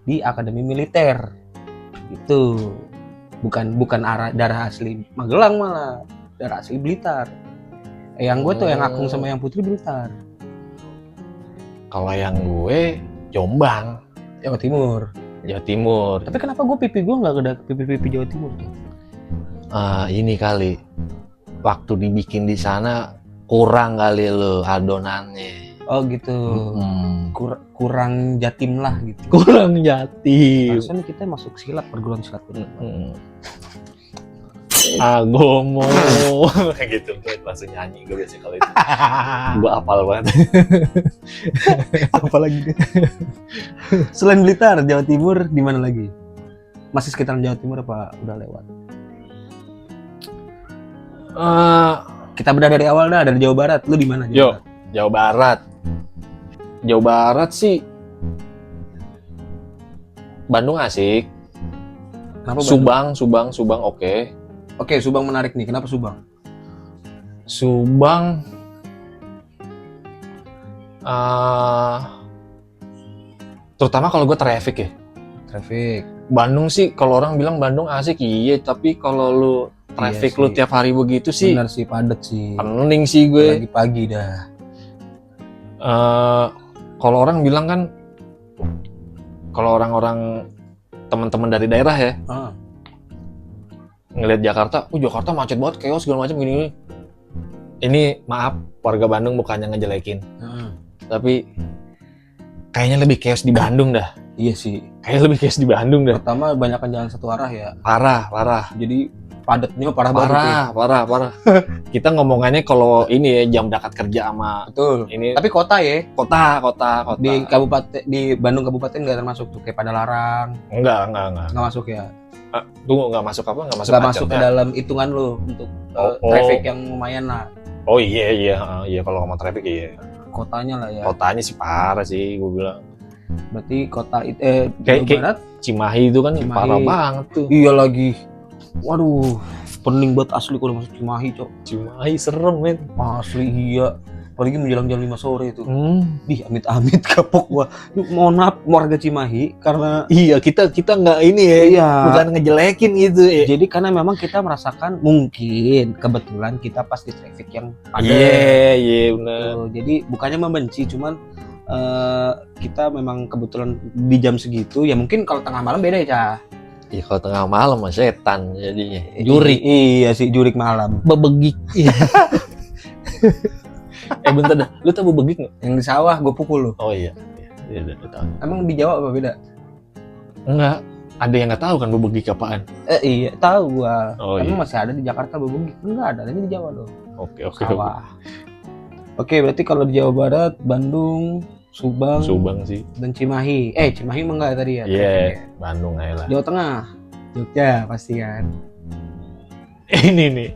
di Akademi Militer. Itu bukan darah asli Magelang, malah darah asli Blitar. Yang gue tuh yang Akung sama yang Putri Blitar. Kalau yang gue Jombang, Jawa Timur. Jawa Timur. Tapi kenapa pipi gue nggak ada pipi Jawa Timur tuh? Ini kali waktu dibikin di sana kurang kali lo adonannya. Oh gitu. Kurang jatim lah gitu. Kurang Jatim. Harusnya kita masuk silat, perguruan silat. Agomo. Kayak gitu gue langsung nyanyi gue biasa kalau itu. Gue apal banget. Apalagi deh. Selain Blitar, Jawa Timur di mana lagi? Masih sekitaran Jawa Timur apa udah lewat? Kita bedah dari awal dah, dari Jawa Barat. Lu di mana? Yo, Jawa Barat. Jawa Barat sih Bandung asik. Kenapa Bandung? Subang oke. Oke, Subang menarik nih. Kenapa Subang? Subang terutama kalau gue traffic ya. Traffic. Bandung sih kalau orang bilang Bandung asik iya, tapi kalau lu traffic Iya lu sih. tiap hari begitu sih Benar sih, padet sih. pening sih gue. Pagi-pagi dah. Kalau orang bilang kan, kalau orang-orang teman-teman dari daerah ya ngelihat Jakarta, Jakarta macet banget, chaos segala macam gini. Ini maaf warga Bandung bukannya ngejelekin, tapi kayaknya lebih chaos di Bandung dah. Iya sih. Kayaknya lebih chaos di Bandung dah. Pertama banyakkan jalan satu arah ya. Parah. Jadi padatnya parah banget. Parah. Kita ngomongannya kalau ini ya jam berangkat kerja sama Betul. ini. Tapi kota ya. Kota. Di kabupaten, di Bandung kabupaten nggak termasuk tuh kayak Padalarang. Enggak. Nggak masuk ya. Tunggu, nggak masuk apa? Nggak masuk Nggak macetnya. masuk ke dalam hitungan lo untuk Oh. traffic yang lumayan lah. Oh iya kalau ngomong traffic iya. Kotanya lah ya. Kotanya sih parah sih gue bilang. Berarti kota Kayak- Jawa Barat. Cimahi itu kan Cimahi. parah banget tuh. Iya lagi. Waduh, pening banget asli kalau masuk Cimahi, Cok. Cimahi serem men. Asli iya. Apalagi menjelang jam 5 sore itu. Di Amit-amit kapok gua. Mohon maaf warga Cimahi karena iya kita nggak ini ya. iya. Bukan ngejelekin gitu ya. Jadi karena memang kita merasakan mungkin kebetulan kita pas di traffic yang padat. Iya benar. Tuh, jadi bukannya membenci, cuman kita memang kebetulan di jam segitu ya, mungkin kalau tengah malam beda ya, Cah. Iya kalau tengah malam mah setan jadinya. Jurik. Iya sih, jurik malam. Bebegik. Bentar dah. Lu tau bebegik nggak? Yang di sawah gue pukul lu. Oh iya. Iya udah tahu. Emang di Jawa apa beda? Enggak. Ada yang nggak tahu kan bebegik apaan? Iya, tahu gua. Oh, Emang iya. masih ada di Jakarta bebegik? Enggak ada, tapi di Jawa loh. Oke. Sawah. Oke, berarti kalau di Jawa Barat, Bandung, Subang sih. dan Cimahi. Cimahi emang enggak tadi ya? Iya. Bandung aja lah. Jawa Tengah. Jogja pasti kan. Ini nih.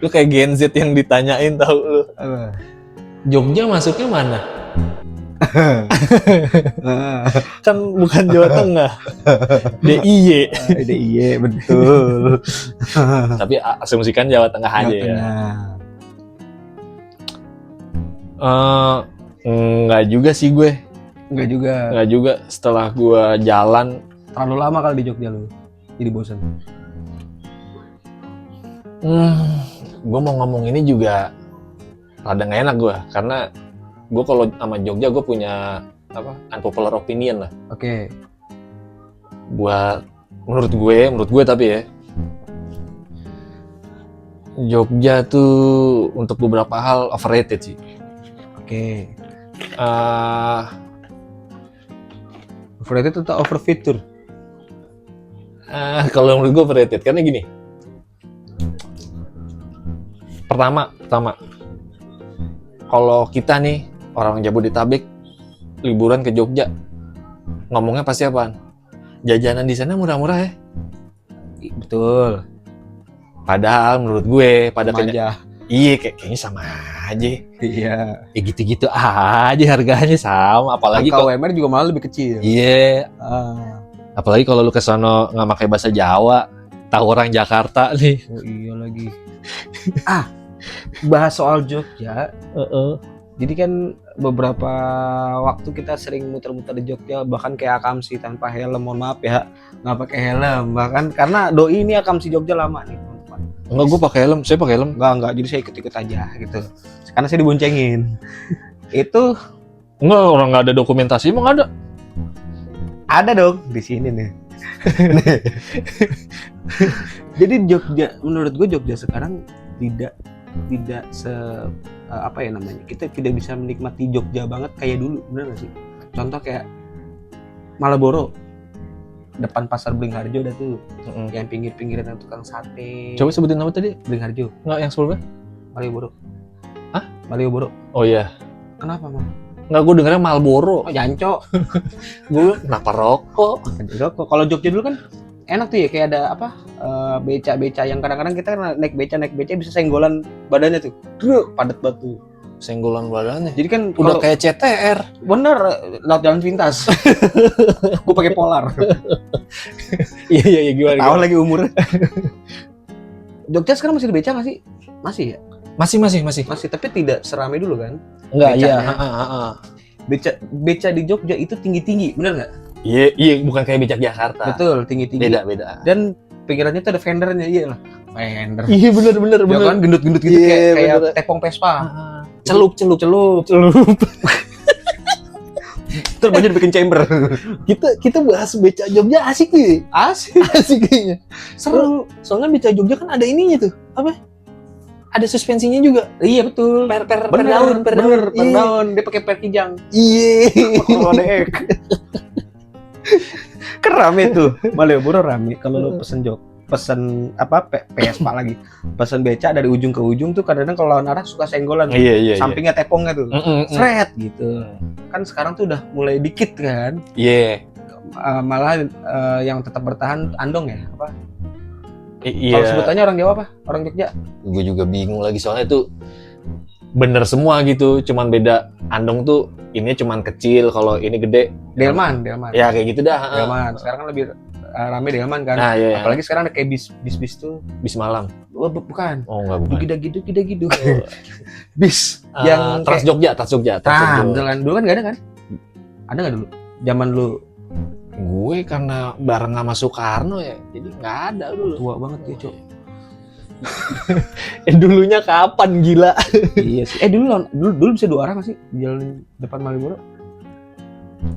Lu kayak Gen Z yang ditanyain tahu lu. Apa? Jogja masuknya mana? Kan bukan Jawa Tengah. DIY. Iya, betul. Tapi asumsikan Jawa Tengah aja Jawa ya. Tengah. Enggak juga sih gue. Enggak juga. Enggak juga. Setelah gue jalan. Terlalu lama kali di Jogja lu. Jadi bosan. Gue mau ngomong ini juga rada nggak enak gue. Karena gue kalau sama Jogja gue punya unpopular opinion lah. Oke. Menurut gue tapi ya. Jogja tuh untuk beberapa hal overrated sih. Oke. Overrated atau overfitur? Kalau menurut gue overrated karena gini. Pertama, kalau kita nih orang Jabodetabek liburan ke Jogja, ngomongnya pasti apaan? Jajanan di sana murah-murah ya. Betul. Padahal menurut gue iya kayaknya sama aja. Iya. Ya gitu-gitu aja harganya sama. Apalagi kalau UMR juga malah lebih kecil. Iya. Apalagi kalau lu ke sono nggak pakai bahasa Jawa, tahu orang Jakarta nih. Oh iya lagi. Bahas soal Jogja. Jadi kan beberapa waktu kita sering muter-muter di Jogja, bahkan kayak Akamsi tanpa helm, mohon maaf ya, nggak pakai helm. Bahkan karena doi ini Akamsi Jogja lama nih teman-teman. Enggak, gue pakai helm, saya pakai helm. Enggak, jadi saya ikut-ikut aja gitu. Karena saya diboncengin. Itu enggak, orang nggak ada dokumentasi, emang ada? Ada dong di sini nih. Jadi Jogja, menurut gue Jogja sekarang tidak apa ya namanya, kita tidak bisa menikmati Jogja banget kayak dulu, bener gak sih? Contoh kayak Malboro depan pasar Beringharjo dah tuh, yang pinggir-pinggiran yang tukang sate. Coba sebutin nama tadi. Beringharjo. Enggak, yang sebelumnya? Malioboro. Hah? Malioboro. Oh iya. Kenapa Mal? Enggak, gue dengernya Marlboro. Oh Janco. Gue kenapa rokok? Kalau Jogja dulu kan enak tuh ya, kayak ada beca-beca yang kadang-kadang kita naik beca bisa senggolan badannya tuh. Padat batu. Senggolan badannya. Jadi kan udah kayak CTR. Bener, laut jalan pintas. Gue pakai polar. Iya gimana? Tahu lagi umur. Jogja sekarang masih ada beca nggak sih? Masih ya? Masih, tapi tidak seramai dulu kan? Enggak, iya. Beca di Jogja itu tinggi-tinggi, bener nggak? Iya, bukan kayak becak Jakarta. Betul, tinggi-tinggi. Beda. Dan pinggirannya tuh ada fendernya, iya lah. Fender. Iya bener. Ya kan gendut-gendut gitu, kayak tepung Vespa. Celup. Terus banyak bikin chamber. Kita bahas beca Jogja asik nih. Asik kayaknya. Seru. Soalnya beca Jogja kan ada ininya tuh. Apa? Ada suspensinya juga. Iya betul. Per daun. Dia pakai per kijang. Iya. Kalau ada Kan rame tuh. Malioboro rame. Kalau lu pesen Vespa lagi. Pesen beca dari ujung ke ujung tuh kadang-kadang kalau lawan arah suka senggolan. Iya. Sampingnya tepongnya tuh. Seret gitu. Kan sekarang tuh udah mulai dikit kan. Iya. Malah yang tetap bertahan Andong ya, apa? Iya. Kalau sebutannya orang Jawa apa? Orang Jogja? Gue juga bingung lagi soalnya itu bener semua gitu, cuman beda. Andong tuh ini cuman kecil, kalau ini gede. Delman. Ya kayak gitu dah. Delman. Sekarang kan lebih rame Delman kan. Nah, iya. Apalagi sekarang ada kayak bis tuh. Bis malam. Oh, bukan. Oh enggak, bukan. Gitu. Bis yang Trans Jogja. Dulu kan nggak ada kan? Ada nggak dulu? Zaman lu? Gue karena bareng sama Soekarno ya, jadi nggak ada dulu. Tua banget ya, Cok. Dulunya kapan gila? Iya sih. Dulu bisa 2 arah nggak sih di jalan depan Malioboro?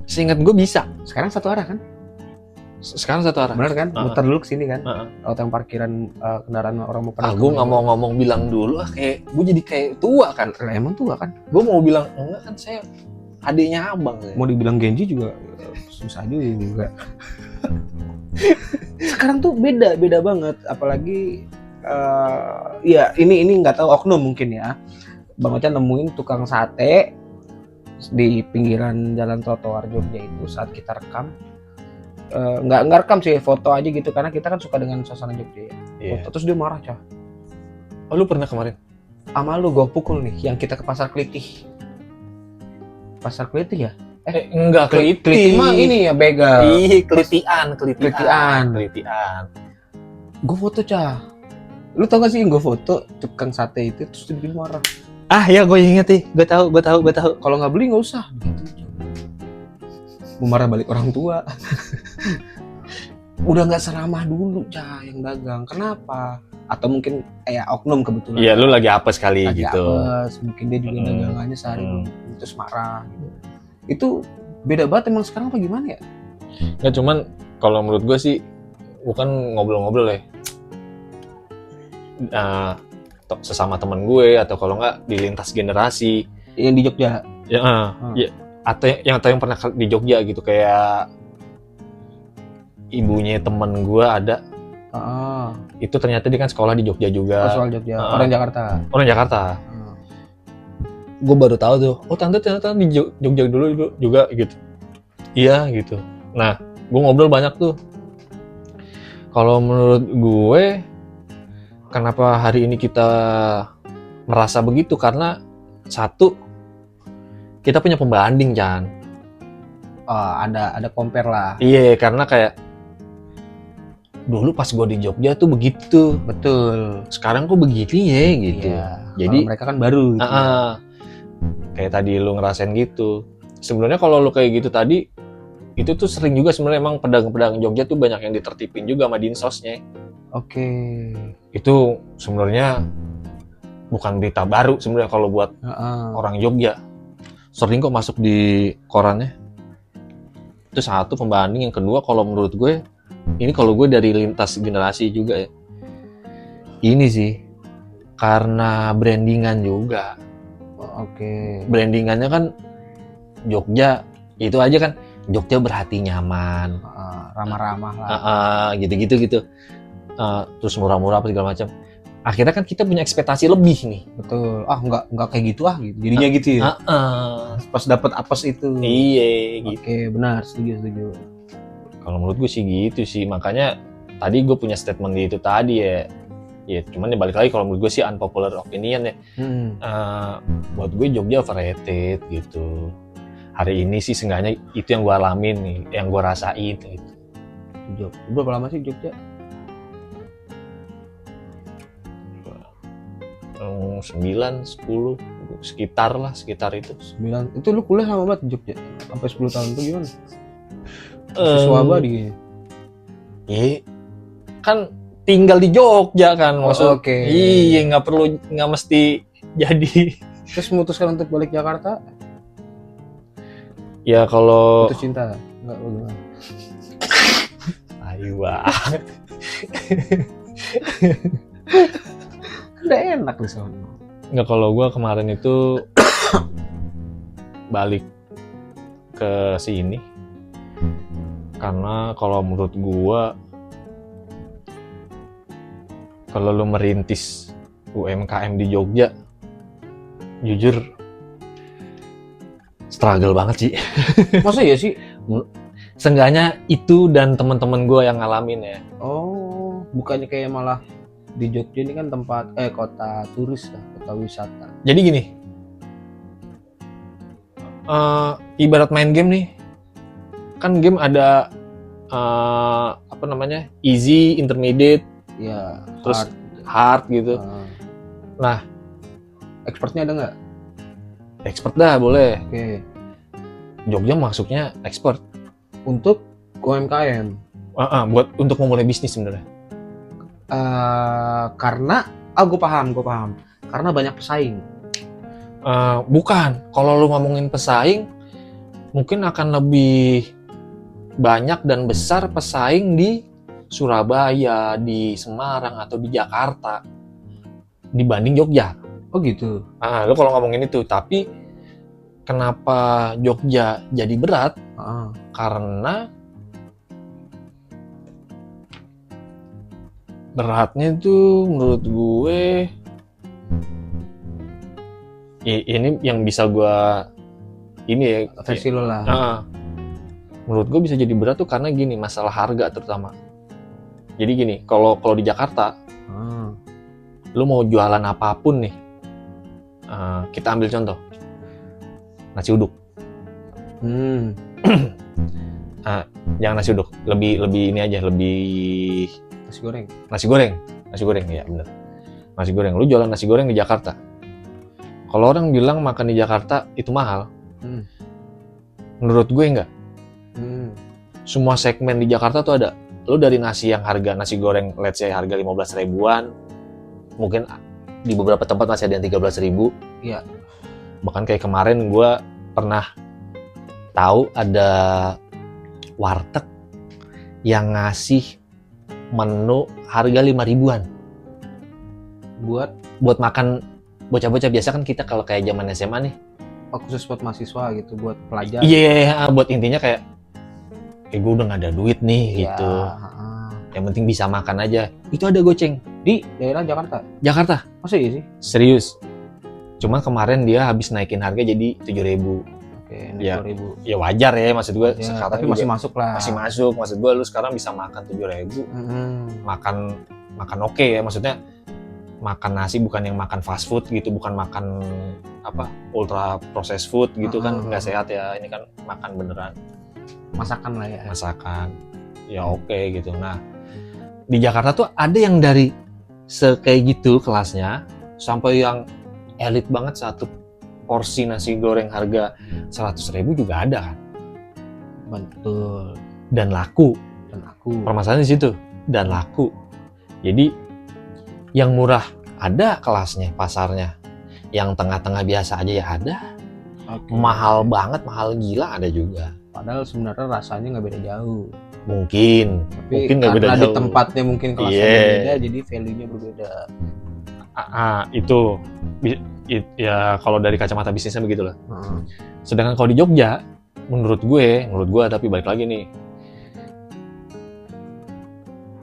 Seingat gue bisa. Sekarang 1 arah kan? Sekarang 1 arah. Bener kan? Muter dulu ke sini kan? Laut yang parkiran kendaraan orang mau pada. Gue nggak mau ngomong bilang dulu kayak gue jadi kayak tua kan. Emang tua kan? Gue mau bilang enggak kan, saya adiknya abang. Mau dibilang Genji juga susah juga. Sekarang tuh beda banget, apalagi ya ini nggak tahu oknum mungkin ya. Bang Ocha nemuin tukang sate di pinggiran jalan trotoar Jogja itu saat kita rekam. Nggak rekam sih, foto aja gitu karena kita kan suka dengan suasana Jogja ya. Yeah. Terus dia marah, Cah. Oh, lu pernah kemarin? Sama lu gue pukul nih, yang kita ke Pasar Kelitih. Pasar Kelitih ya? Enggak, Kelitih mah ini ya begal. Ih, kelitian. Gue foto, Cah. Lu tau gak sih gue foto tukang sate itu terus dia marah. Ya gue inget nih, gue tahu. Kalau nggak beli nggak usah. Mau marah balik orang tua. Udah nggak seramah dulu yang dagang. Kenapa? Atau mungkin oknum kebetulan. Iya, lu lagi apes kali lagi gitu. apes, mungkin dia juga dagangannya sehari terus marah gitu. Itu beda banget emang sekarang apa gimana ya? Nggak, cuman kalau menurut gue sih bukan ngobrol-ngobrol ya. Sesama teman gue atau kalau nggak di lintas generasi Yang di Jogja. ya, ya atau yang pernah di Jogja gitu, kayak ibunya teman gue ada. Itu ternyata dia kan sekolah di Jogja juga. Soal Jogja. Orang Jakarta. Orang Jakarta. Gue baru tahu tuh, oh tante ternyata di Jogja dulu juga gitu. Iya gitu. Nah, gue ngobrol banyak tuh. Kalau menurut gue, kenapa hari ini kita merasa begitu? Karena satu, kita punya pembanding, Chan. Ada compare lah. Iya, karena kayak dulu pas gue di Jogja tuh begitu. Betul. Sekarang kok begini ya gitu. Iya. Jadi mereka kan baru gitu. Kayak tadi lu ngerasain gitu. Sebenarnya kalau lu kayak gitu tadi, itu tuh sering juga sebenarnya emang pedagang-pedagang Jogja tuh banyak yang ditertipin juga sama dinsosnya. Oke. Itu sebenarnya bukan berita baru sebenarnya kalau buat orang Jogja. Sering kok masuk di korannya. Itu satu pembanding. Yang kedua, kalau menurut gue, ini kalau gue dari lintas generasi juga ya. Ini sih karena brandingan juga. Oke. Brandingannya kan Jogja, itu aja kan Jogja berhati nyaman, ramah-ramah lah. Gitu. Terus murah-murah apa segala macam. Akhirnya kan kita punya ekspektasi lebih nih. Betul. Nggak kayak gitu gitu. Jadinya gitu ya. Pas dapat apes itu. Iya, gitu. Oke, benar, setuju. Kalau menurut gue sih gitu sih. Makanya tadi gue punya statement itu tadi ya. Ya, cuman ya balik lagi, kalau menurut gue sih unpopular opinion ya. Buat gue Jogja overrated gitu. Hari ini sih seenggaknya itu yang gue alamin nih, yang gue rasain gitu. Berapa lama sih Jogja? 9, 10, sekitar itu. 9. Itu lu kuliah lama banget di Jogja? Sampai 10 tahun tuh gimana? Siswa abadi kayaknya. Iya, kan tinggal di Jogja kan, maksud. Oke. Iya, nggak mesti jadi. Terus memutuskan untuk balik Jakarta? Ya kalau putus cinta, nggak bagaimana? Ayo banget. Udah enak di sana. Nggak, kalau gue kemarin itu balik ke sini karena kalau menurut gue, kalau lu merintis UMKM di Jogja, jujur struggle banget sih. Masa ya sih? Seenggaknya itu dan teman-teman gue yang ngalamin ya. Oh, bukannya kayak malah di Jogja ini kan tempat kota turis lah, kota wisata. Jadi gini, ibarat main game nih, kan game ada easy, intermediate, ya, terus hard gitu. Nah, expertnya ada nggak? Expert dah boleh. Oke. Jogja masuknya expert untuk UMKM. Buat untuk memulai bisnis sebenarnya. Karena gue paham. Karena banyak pesaing. Bukan. Kalau lu ngomongin pesaing, mungkin akan lebih banyak dan besar pesaing di Surabaya, di Semarang atau di Jakarta dibanding Jogja. Oh gitu. Lu kalau ngomongin itu, tapi kenapa Jogja jadi berat? Karena beratnya itu menurut gue, ini yang bisa gue ya versi lo lah. Menurut gue bisa jadi berat tuh karena gini, masalah harga terutama. Jadi gini, kalau di Jakarta, lu mau jualan apapun nih, kita ambil contoh nasi uduk. Jangan nasi uduk, lebih ini aja, lebih nasi goreng ya bener. Nasi goreng, lu jualan nasi goreng di Jakarta, Kalau orang bilang makan di Jakarta itu mahal, Hmm. menurut gue enggak. Hmm. Semua segmen di Jakarta tuh ada. Lu dari nasi yang harga nasi goreng let's say harga 15 ribuan, mungkin di beberapa tempat masih ada yang 13 ribu. Iya. Bahkan kayak kemarin gue pernah tahu ada warteg yang ngasih menu harga 5 ribuan buat makan bocah-bocah. Biasa kan kita kalau kayak zaman SMA nih, Khusus buat mahasiswa gitu, buat pelajar. iya, buat intinya kayak gue udah gak ada duit nih Iya, gitu. Yang penting bisa makan aja. Itu ada goceng di daerah Jakarta. Jakarta. Masa iya sih? Serius. Cuma kemarin dia habis naikin harga jadi 7 ribu. Oke, Ya. 2.000. Ya wajar ya, maksud gue Ya, sekarang tapi juga masih masuk lah. masih masuk. Maksud gue lu sekarang bisa makan 7 ribu, makan oke ya, maksudnya makan nasi bukan yang makan fast food gitu, bukan makan apa ultra processed food gitu kan, nggak sehat ya. Ini kan makan beneran Masakan lah ya. masakan ya oke gitu. Nah di Jakarta tuh ada yang dari kayak gitu kelasnya sampai yang elit banget, satu porsi nasi goreng harga 100 ribu juga ada kan, Betul. dan laku. Dan aku. Permasalahan di situ, dan laku. Jadi yang murah ada kelasnya, pasarnya. Yang tengah-tengah biasa aja ya ada. Oke. Mahal banget, mahal gila ada juga. Padahal sebenarnya rasanya nggak beda jauh. Mungkin Tapi nggak beda karena di jauh. tempatnya mungkin kelasnya Iya. berbeda, jadi value-nya berbeda. Itu ya kalau dari kacamata bisnisnya begitulah. Sedangkan kalau di Jogja, menurut gue tapi balik lagi nih,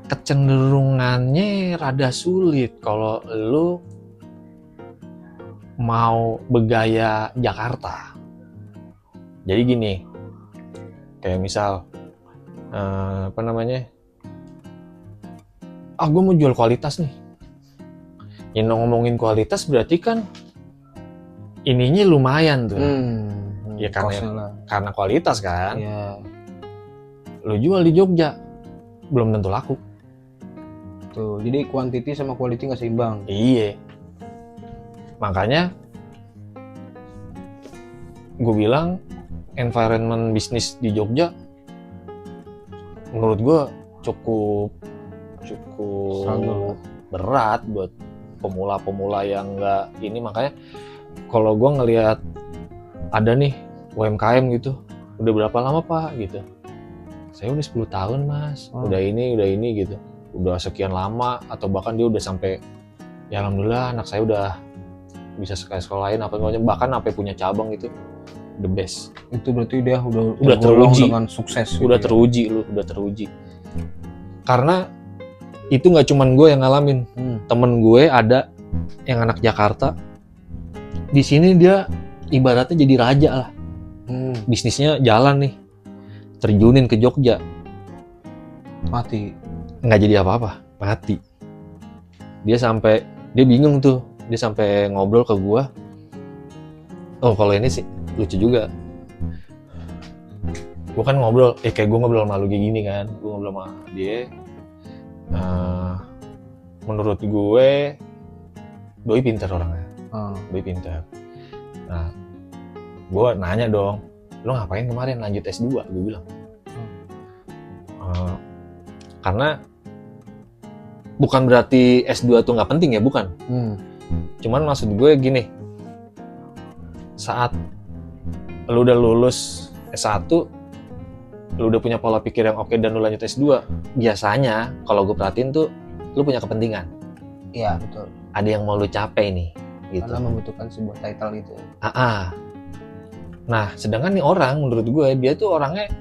kecenderungannya rada sulit kalau lu mau bergaya Jakarta. Jadi gini, kayak misal gue mau jual kualitas nih. Yang ngomongin kualitas berarti kan ininya lumayan tuh. Ya karena kualitas kan. Iya. Lu jual di Jogja belum tentu laku. Tuh, jadi quantity sama quality nggak seimbang. Iya. Makanya gue bilang environment bisnis di Jogja menurut gue cukup Struggle. berat buat pemula-pemula yang nggak ini. Makanya kalau gue ngelihat ada nih UMKM gitu, udah berapa lama Pak gitu, saya udah 10 tahun Mas, udah ini gitu, udah sekian lama, atau bahkan dia udah sampai ya alhamdulillah anak saya udah bisa sekolahin apa namanya, bahkan sampai punya cabang gitu, the best. Itu berarti dia udah teruji dengan sukses. udah gitu udah teruji. Karena itu nggak cuman gue yang ngalamin, temen gue ada yang anak Jakarta, di sini dia ibaratnya jadi raja lah. Bisnisnya jalan nih, terjunin ke Jogja, mati, nggak jadi apa-apa, mati. Dia bingung tuh, dia sampai ngobrol ke gua. Oh kalau ini sih lucu juga. Gua kan ngobrol, kayak gua ngobrol sama lu kayak gini kan, gua ngobrol sama dia. Menurut gue, doi pintar orangnya, doi pintar. Nah, gue nanya dong, lo ngapain kemarin lanjut S2? Gue bilang, karena bukan berarti S2 tuh nggak penting ya, bukan. Cuman maksud gue gini, saat lo udah lulus S1, lo udah punya pola pikir yang oke dan lo lanjut S2, biasanya kalau gue perhatiin tuh, lo punya kepentingan. Iya betul. Ada yang mau lo capai nih, gitu. Karena membutuhkan sebuah title itu. Nah, sedangkan nih orang, menurut gue, dia tuh orangnya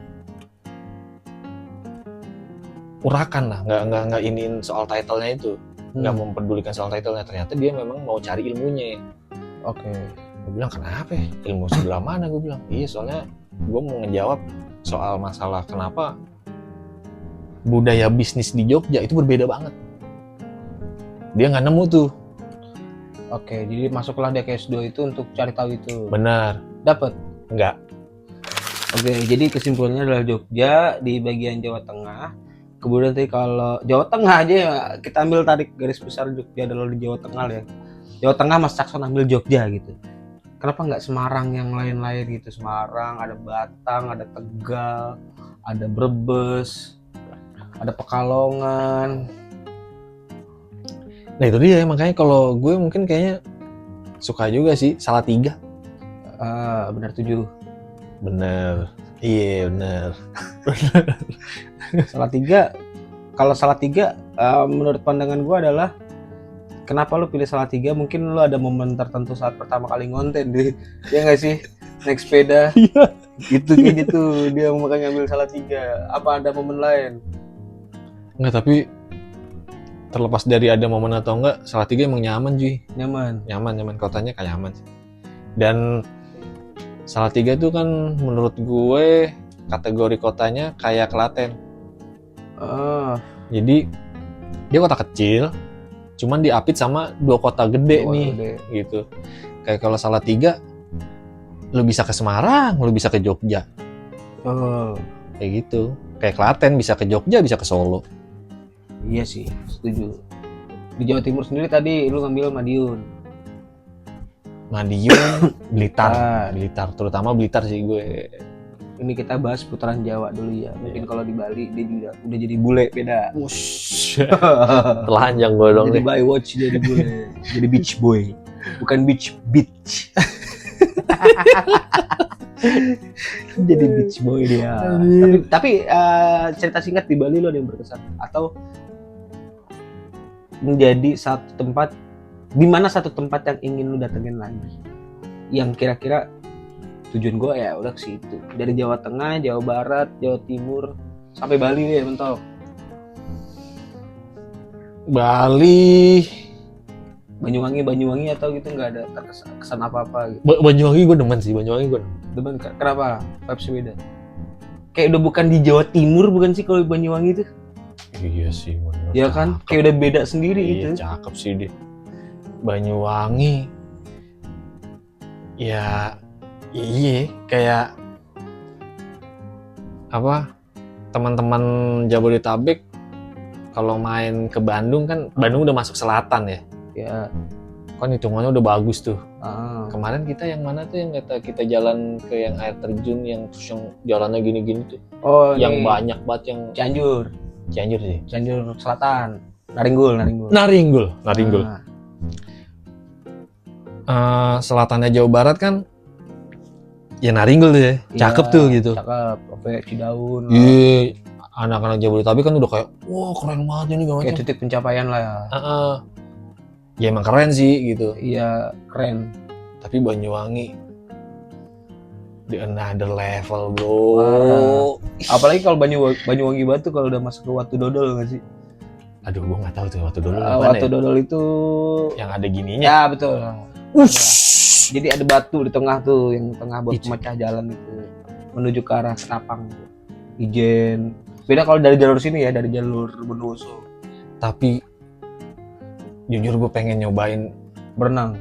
urakan lah, nggak iniin soal title-nya itu, nggak mempedulikan soal title-nya. Ternyata dia memang mau cari ilmunya. Oke. Gue bilang, kenapa? Ilmu sebelah mana? Gue bilang, iya soalnya gue mau ngejawab soal masalah kenapa budaya bisnis di Jogja itu berbeda banget. Dia nggak nemu tuh. Oke, jadi masuklah dia ke S2 itu untuk cari tahu itu. Benar. Dapat? Enggak. Oke, jadi kesimpulannya adalah Jogja di bagian Jawa Tengah. Kemudian tadi kalau Jawa Tengah aja ya, kita ambil tarik garis besar Jogja adalah di Jawa Tengah ya. Jawa Tengah Mas Cakson ambil Jogja gitu. Kenapa nggak Semarang yang lain-lain gitu? Semarang, ada Batang, ada Tegal, ada Brebes, ada Pekalongan. Nah itu dia, makanya kalau gue mungkin kayaknya suka juga sih Salatiga. Benar 7. Bener, iya bener. Salatiga, kalau Salatiga menurut pandangan gue adalah kenapa lu pilih Salatiga? Mungkin lu ada momen tertentu saat pertama kali ngonten deh, ya nggak sih? Naik sepeda, gitu kayak gitu dia makanya ngambil Salatiga. Apa ada momen lain? Enggak, tapi terlepas dari ada momen atau enggak, Salatiga emang nyaman cuy. Nyaman, kotanya kayak nyaman sih. Dan Salatiga tuh kan menurut gue kategori kotanya kayak Klaten. Jadi dia kota kecil, cuman diapit sama 2 kota gede gitu. Kayak kalau Salatiga, lu bisa ke Semarang, lu bisa ke Jogja. Kayak gitu. Kayak Klaten bisa ke Jogja, bisa ke Solo. Iya sih, setuju. Di Jawa Timur sendiri tadi lu ngambil Madiun, Blitar, terutama Blitar sih gue. Ini kita bahas putaran Jawa dulu ya. Mungkin kalau di Bali dia juga udah jadi bule beda. Telanjang gue dong jadi nih. Baywatch jadi bule, jadi beach boy, bukan beach. Jadi beach boy dia. Tapi cerita singkat di Bali lo ada yang berkesan atau menjadi satu tempat, di mana satu tempat yang ingin lu datengin lagi, yang kira-kira tujuan gue ya udah ke situ, dari Jawa Tengah, Jawa Barat, Jawa Timur sampai Bali deh mentok. Bali, Banyuwangi atau gitu nggak ada kesan apa-apa gitu. Banyuwangi gue demen sih, Demen. Kenapa? Vibes beda. Kayak udah bukan di Jawa Timur bukan sih kalau Banyuwangi itu? Iya sih bener. Ya kan, kayak udah beda sendiri gitu. Iya cakep sih dia. Banyuwangi, ya iya kayak apa? Teman-teman Jabodetabek kalau main ke Bandung kan, Bandung udah masuk selatan ya. Ya. Kan hitungannya udah bagus tuh. Kemarin kita yang mana tuh yang kata kita jalan ke yang air terjun yang terus yang jalannya gini-gini tuh. Oh, yang banyak banget yang Cianjur sih. Cianjur Selatan. Naringgul. Selatannya Jawa Barat kan ya Naringgul tuh ya. Cakep tuh gitu. Cakep. Sampai Cidaun. Iya, anak-anak Jabodetabek kan udah kayak wah keren banget ini kayak titik pencapaian lah ya. Ya emang keren sih gitu. Iya, keren. Tapi Banyuwangi di another level, bro. Apalagi kalau Banyuwangi Batu kalau udah masuk ke Watu Dodol nggak sih? Aduh, gua nggak tahu tuh Watu Dodol. Watu Dodol itu yang ada gininya. Ya betul. Jadi ada batu di tengah tuh, yang tengah buat pemecah jalan itu menuju ke arah Ketapang. Ijen. Beda kalau dari jalur sini ya, dari jalur Bondowoso. Tapi jujur gue pengen nyobain berenang.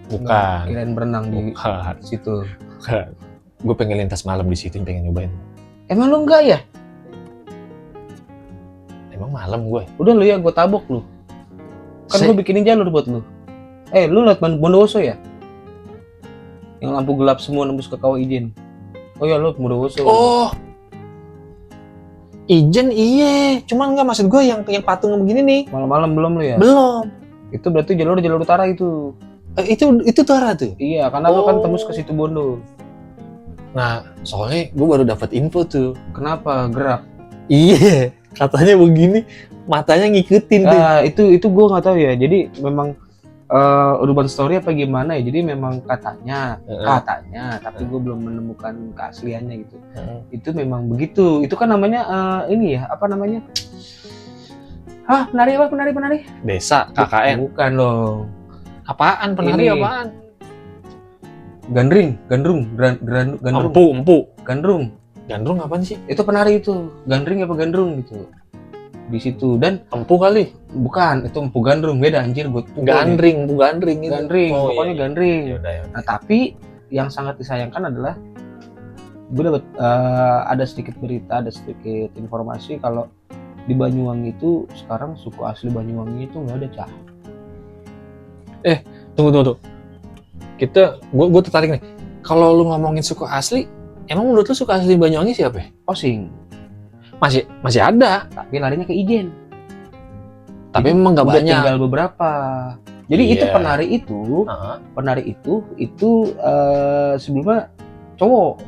Bukan. Kirain berenang di situ. Gue pengen lintas malam di situ, pengen nyobain. Emang lu enggak ya? Emang malam gue. Udah lu ya, gue tabok lu. Kan gue bikinin jalur buat lu. Lu liat Bondowoso ya? Yang lampu gelap semua nembus ke Kawah Ijen. Oh ya, lu Bondowoso. Oh. Ijen iya, cuman enggak, maksud gue yang patung begini nih. Malam-malam belum lu ya? Belum. Itu berarti jalur utara itu. Itu utara tuh. Iya, karena lu kan tembus ke situ Bondo. Nah, soalnya gue baru dapat info tuh. Kenapa gerak? Iya, katanya begini, matanya ngikutin tuh. Itu gue nggak tahu ya. Jadi memang urban story apa gimana ya? Jadi memang katanya, tapi gue belum menemukan keasliannya gitu. Itu memang begitu. Itu kan namanya ini ya, apa namanya? Penari? Desa KKN. Bukan loh. Apaan penari ini. Apaan? Gandrung. Empu. Gandrung apaan sih? Itu penari itu. Gandring apa gandrung gitu. Di situ. Dan empu kali. Bukan, itu empu gandrung, beda anjir gue. Gandring itu. Gandring, pokoknya iya. Gandring. Yaudah. Nah, tapi yang sangat disayangkan adalah gue dapat ada sedikit berita, ada sedikit informasi kalau di Banyuwangi itu sekarang suku asli Banyuwangi itu nggak ada, Cah. Tunggu. Gue tertarik nih. Kalau lu ngomongin suku asli, emang menurut lu suku asli Banyuwangi siapa ya? Osing, Masih ada, tapi larinya ke Ijen. tapi Jadi, memang nggak udah banyak. tinggal beberapa. Jadi itu Iya. penari itu sebelumnya cowok.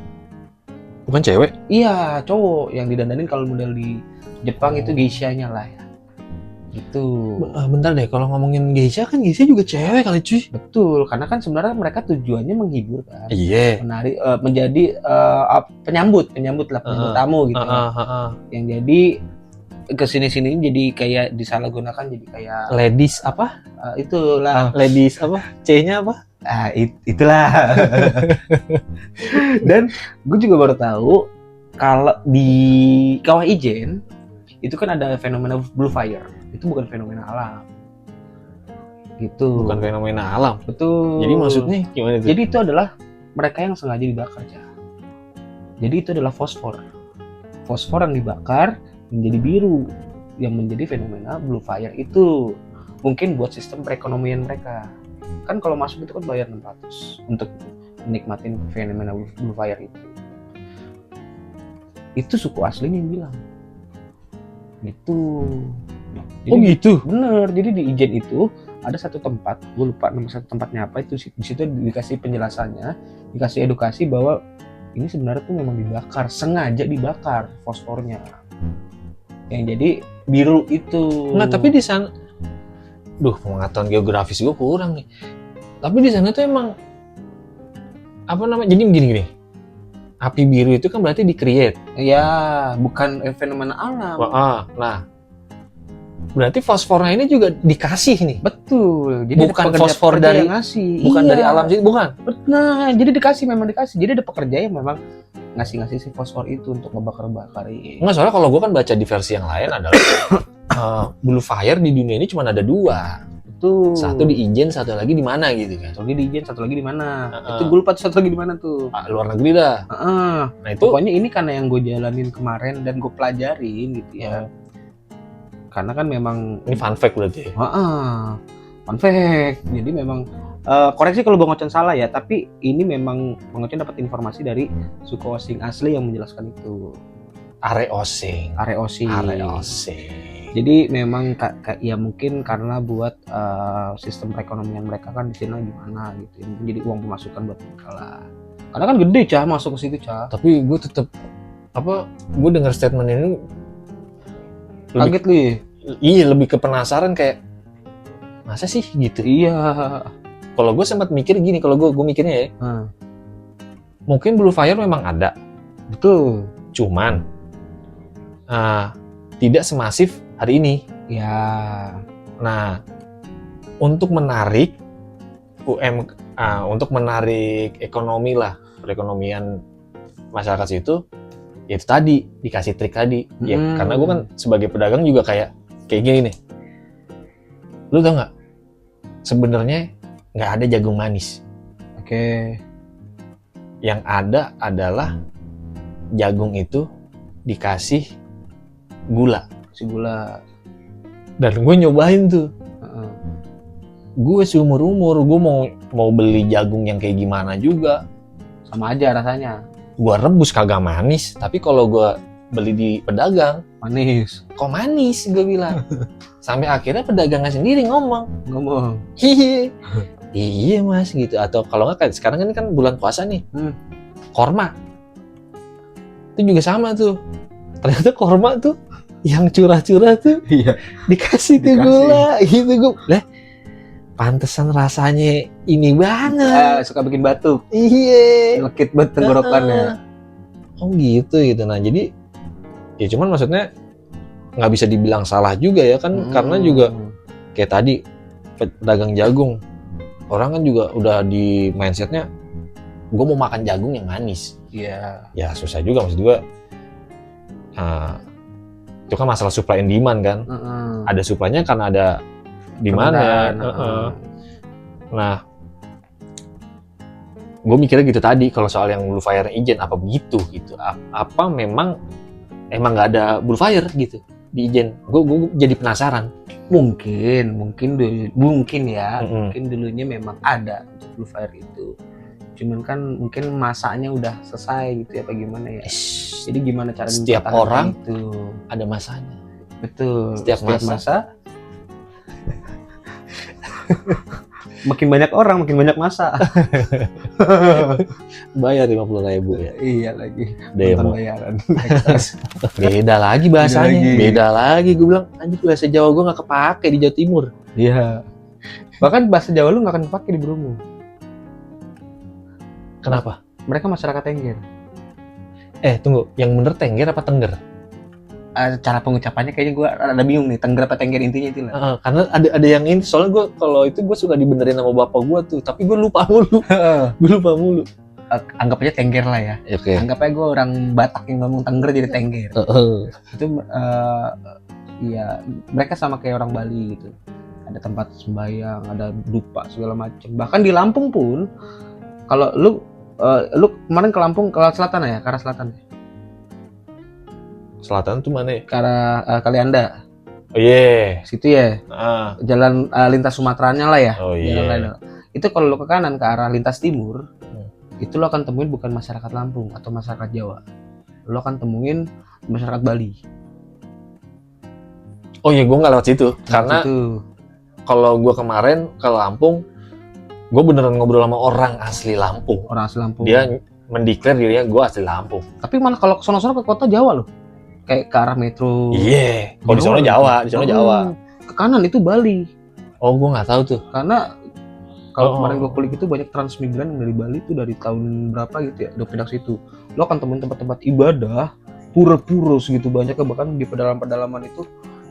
Bukan cewek. Iya, cowok yang didandanin kalau model di Jepang itu geisha-nya lah ya. Gitu. Bentar deh, kalau ngomongin geisha kan geisha juga cewek kali cuy. Betul, karena kan sebenarnya mereka tujuannya menghibur kan. Iya. Menari menjadi penyambut lah, penyambut tamu gitu. Yang jadi kesini-sini jadi kayak disalahgunakan jadi kayak Ladies apa? itulah. Ladies apa? C-nya apa? Itulah. Dan gue juga baru tahu kalau di Kawah Ijen itu kan ada fenomena blue fire. Itu bukan fenomena alam. Gitu. Bukan fenomena alam. Betul. Jadi maksudnya gimana itu? Jadi itu adalah mereka yang sengaja dibakar, ya. Jadi itu adalah fosfor. Fosfor yang dibakar menjadi biru, yang menjadi fenomena blue fire itu. Mungkin buat sistem perekonomian mereka. Kan kalau masuk itu kan bayar 600 untuk menikmatin fenomena blue fire itu. Itu suku aslinya yang bilang. Gitu. Jadi, gitu. Bener. Jadi di Ijen itu ada satu tempat, gue lupa nama satu tempatnya apa, itu di situ dikasih penjelasannya, dikasih edukasi bahwa ini sebenarnya tuh memang dibakar, sengaja dibakar fosfornya. Yang jadi biru itu. Enggak, tapi di sana pengetahuan geografis gue kurang nih. Tapi di sana tuh emang apa namanya? Jadi gini. Api biru itu kan berarti di-create. Ya, bukan fenomena alam. Nah, berarti fosfornya ini juga dikasih nih. Betul. Jadi bukan fosfor dari yang ngasih. Bukan dari alam sih, bukan. Nah, jadi memang dikasih. Jadi ada pekerja yang memang ngasih si fosfor itu untuk ngebakar-bakarin. Enggak, soalnya kalau gue kan baca di versi yang lain adalah blue fire di dunia ini cuma ada 2. Betul. Satu di Ijen, satu lagi di mana gitu kan. Satu lagi di Ijen, satu lagi di mana? Itu gue lupa satu lagi di mana tuh. Luar negeri dah. Nah itu pokoknya ini karena yang gue jalanin kemarin dan gue pelajarin gitu ya. Karena kan memang ini fun fact berarti. Fun fact. Jadi memang koreksi kalau Bang Ochan salah ya, tapi ini memang Bang Ochan dapat informasi dari suku Osing asli yang menjelaskan itu. Are Osing. Jadi memang ya mungkin karena buat sistem perekonomian mereka kan di sini gimana gitu. Mungkin jadi uang pemasukan buat mereka lah. Karena kan gede Cah masuk ke situ Cah. Tapi gue tetap gue dengar statement ini kaget lu ya? Iya, lebih ke penasaran kayak masa sih gitu. Iya. Kalau gue sempat mikir gini, kalau gue mikirnya ya, mungkin blue fire memang ada. Betul. Cuman tidak semasif hari ini. Ya. Nah, untuk menarik untuk menarik ekonomi lah, perekonomian masyarakat situ, ya itu tadi dikasih trik tadi. Ya karena gue kan sebagai pedagang juga kayak gini nih. Lu tau nggak? Sebenarnya nggak ada jagung manis. Oke. Yang ada adalah jagung itu dikasih gula. Dan gue nyobain tuh. Gue seumur umur gue mau beli jagung yang kayak gimana juga sama aja rasanya. Gue rebus kagak manis, tapi kalau gue beli di pedagang manis. Kok manis gue bilang. Sampai akhirnya pedagangnya sendiri ngomong. Iya mas gitu. Atau kalau nggak sekarang kan bulan puasa nih, korma itu juga sama tuh. Ternyata korma tuh yang curah-curah tuh dikasih tuh gula gitu. Gue pantesan rasanya ini banget. Suka bikin batuk. Iya. Lekit banget tenggorokannya. Oh gitu. Nah jadi ya cuman maksudnya nggak bisa dibilang salah juga ya kan, karena juga kayak tadi pedagang jagung, orang kan juga udah di mindsetnya gue mau makan jagung yang manis. Iya. Ya susah juga maksud gue. Itu kan masalah supply and demand kan. Ada supply-nya karena ada demand-nya. Nah, gue mikirnya gitu tadi kalau soal yang blue fire Ijen apa begitu gitu. Apa memang emang nggak ada blue fire gitu di Ijen? Gue jadi penasaran. Mungkin ya, mungkin dulunya memang ada untuk Blue Fire itu. Cuman kan mungkin masanya udah selesai gitu ya, apa gimana ya. Jadi gimana cara setiap orang itu ada masanya. Betul. Setiap masa makin banyak orang, makin banyak masa. Bayar 50.000 ya. Iya lagi. Demo. Bayaran. Beda lagi bahasanya. Beda lagi. Gue bilang, anjir bahasa Jawa gue gak kepake di Jawa Timur. Iya. Bahkan bahasa Jawa lu gak akan kepake di Bromo. Kenapa? Mereka masyarakat Tengger. Tunggu, yang bener Tengger apa Tengger? Cara pengucapannya kayaknya gue rada bingung nih, Tengger apa Tengger, intinya itu lah. Karena ada yang ini, soalnya gue kalau itu gue suka dibenerin sama bapak gue tuh, tapi gue lupa mulu. Anggap aja Tengger lah ya. Okay. Anggap aja gue orang Batak yang ngomong Tengger jadi Tengger. Itu ya mereka sama kayak orang Bali gitu. Ada tempat sembahyang, ada dupa segala macam. Bahkan di Lampung pun, kalau lu kemarin ke Lampung, ke selatan ya, ke arah selatan ya. Selatan tuh mana ya? Ke arah Kalianda. Oh iya. Situ ya. Jalan lintas Sumateranya lah ya. Oh iya. Itu kalau lo ke kanan ke arah lintas timur, itu lo akan temuin bukan masyarakat Lampung atau masyarakat Jawa. Lo akan temuin masyarakat Bali. Oh iya, gue nggak lewat situ. Karena kalau gue kemarin ke Lampung, gue beneran ngobrol sama orang asli Lampung. Orang asli Lampung. Dia mendeklar dirinya gue asli Lampung. Tapi malah kalau ke sono-sono ke kota Jawa loh. Kayak ke arah metro. Iya. Kalau di sono Jawa, Jawa. Ke kanan itu Bali. Oh, gue nggak tahu tuh. Karena kalau kemarin gue kulik itu banyak transmigran yang dari Bali tuh dari tahun berapa gitu ya, udah pindah situ. Lo akan temuin tempat-tempat ibadah, pura-pura segitu banyak, bahkan di pedalaman itu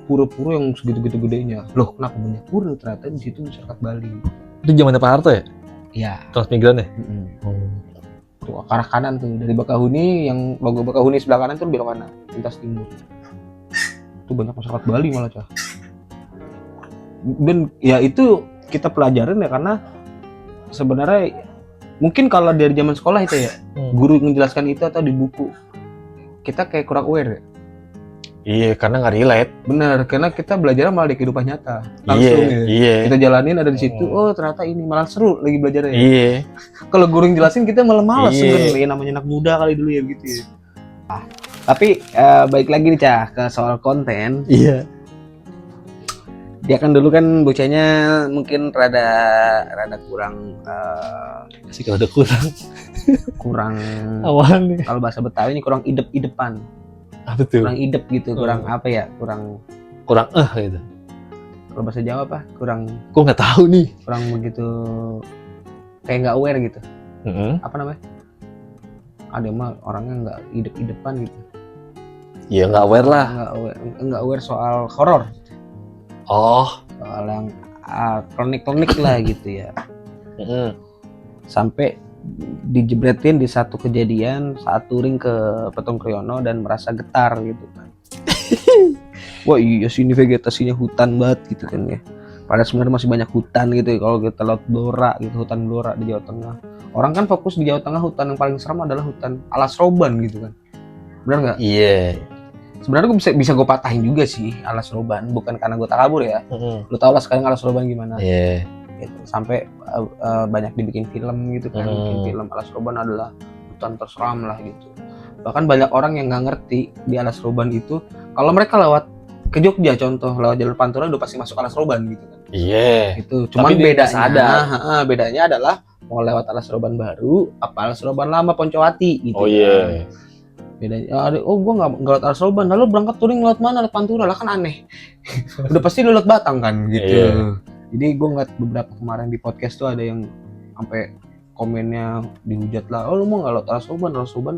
pura-pura yang segitu-gitu gedenya. Loh, kenapa banyak pura? Ternyata di situ masyarakat Bali. Itu zamannya Pak Harto ya? Iya. Transmigran ya? Tuh ke arah kanan tuh, dari Bakahuni, yang logo Bakahuni sebelah kanan tuh belok kanan, lintas timur. Itu banyak masyarakat Bali malah, Cah. Dan ya itu kita pelajarin ya, karena sebenarnya mungkin kalau dari zaman sekolah itu ya, guru menjelaskan itu atau di buku, kita kayak kurang aware ya. Iya, karena nggak relate. Bener, karena kita belajar malah di kehidupan nyata. Langsung iya. Kita jalanin ada di situ, oh ternyata ini malah seru lagi belajarnya. Iya. Kalau guru yang jelasin kita malah malas ya, namanya anak muda kali dulu ya gitu ya. Tapi balik lagi nih Cah ke soal konten. Iya. Dia kan dulu kan bocahnya mungkin rada kurang sih kalau udah kurang awan nih. Kalau bahasa Betawi ini kurang idep-idepan. Apa tuh? Kurang idep gitu, kurang apa ya? Kurang gitu. Kalau bahasa Jawa apa? Kurang. Gua nggak tahu nih. Kurang begitu kayak nggak aware gitu. Apa namanya? Ada mah orangnya nggak idep-idepan gitu. Iya nggak aware lah. Nggak aware soal horor. Soal yang klinik lah gitu ya. Sampai dijebretin di satu kejadian saat touring ke Petung Kriono dan merasa getar gitu kan. Wah iya sini vegetasinya hutan banget gitu kan ya. Padahal sebenarnya masih banyak hutan gitu ya, kalau kita lihat Blora gitu, hutan Blora di Jawa Tengah. Orang kan fokus di Jawa Tengah, hutan yang paling serem adalah hutan Alas Roban gitu kan. Benar nggak? Iya. Sebenarnya gue bisa gue patahin juga sih Alas Roban, bukan karena gue takabur ya. Lu tau lah sekarang Alas Roban gimana? Iya. Gitu. Sampai banyak dibikin film gitu kan. Bikin film Alas Roban adalah hutan terseram lah gitu. Bahkan banyak orang yang nggak ngerti di Alas Roban itu, kalau mereka lewat ke Jogja contoh, lewat jalur Pantura udah pasti masuk Alas Roban gitu kan. Iya. Gitu. Cuman bedanya adalah mau lewat Alas Roban baru apa Alas Roban lama Poncowati gitu. Oh iya. Bedanya, gue nggak lewat Alas Roban, lalu berangkat touring lewat mana? Lewat Pantura lah, kan aneh. Udah pasti lewat Batang kan gitu. Iya. Jadi gue ngeliat beberapa kemarin di podcast tuh ada yang sampai komennya dihujat lah, oh lu mau nggak lewat Alas Roban? Alas Roban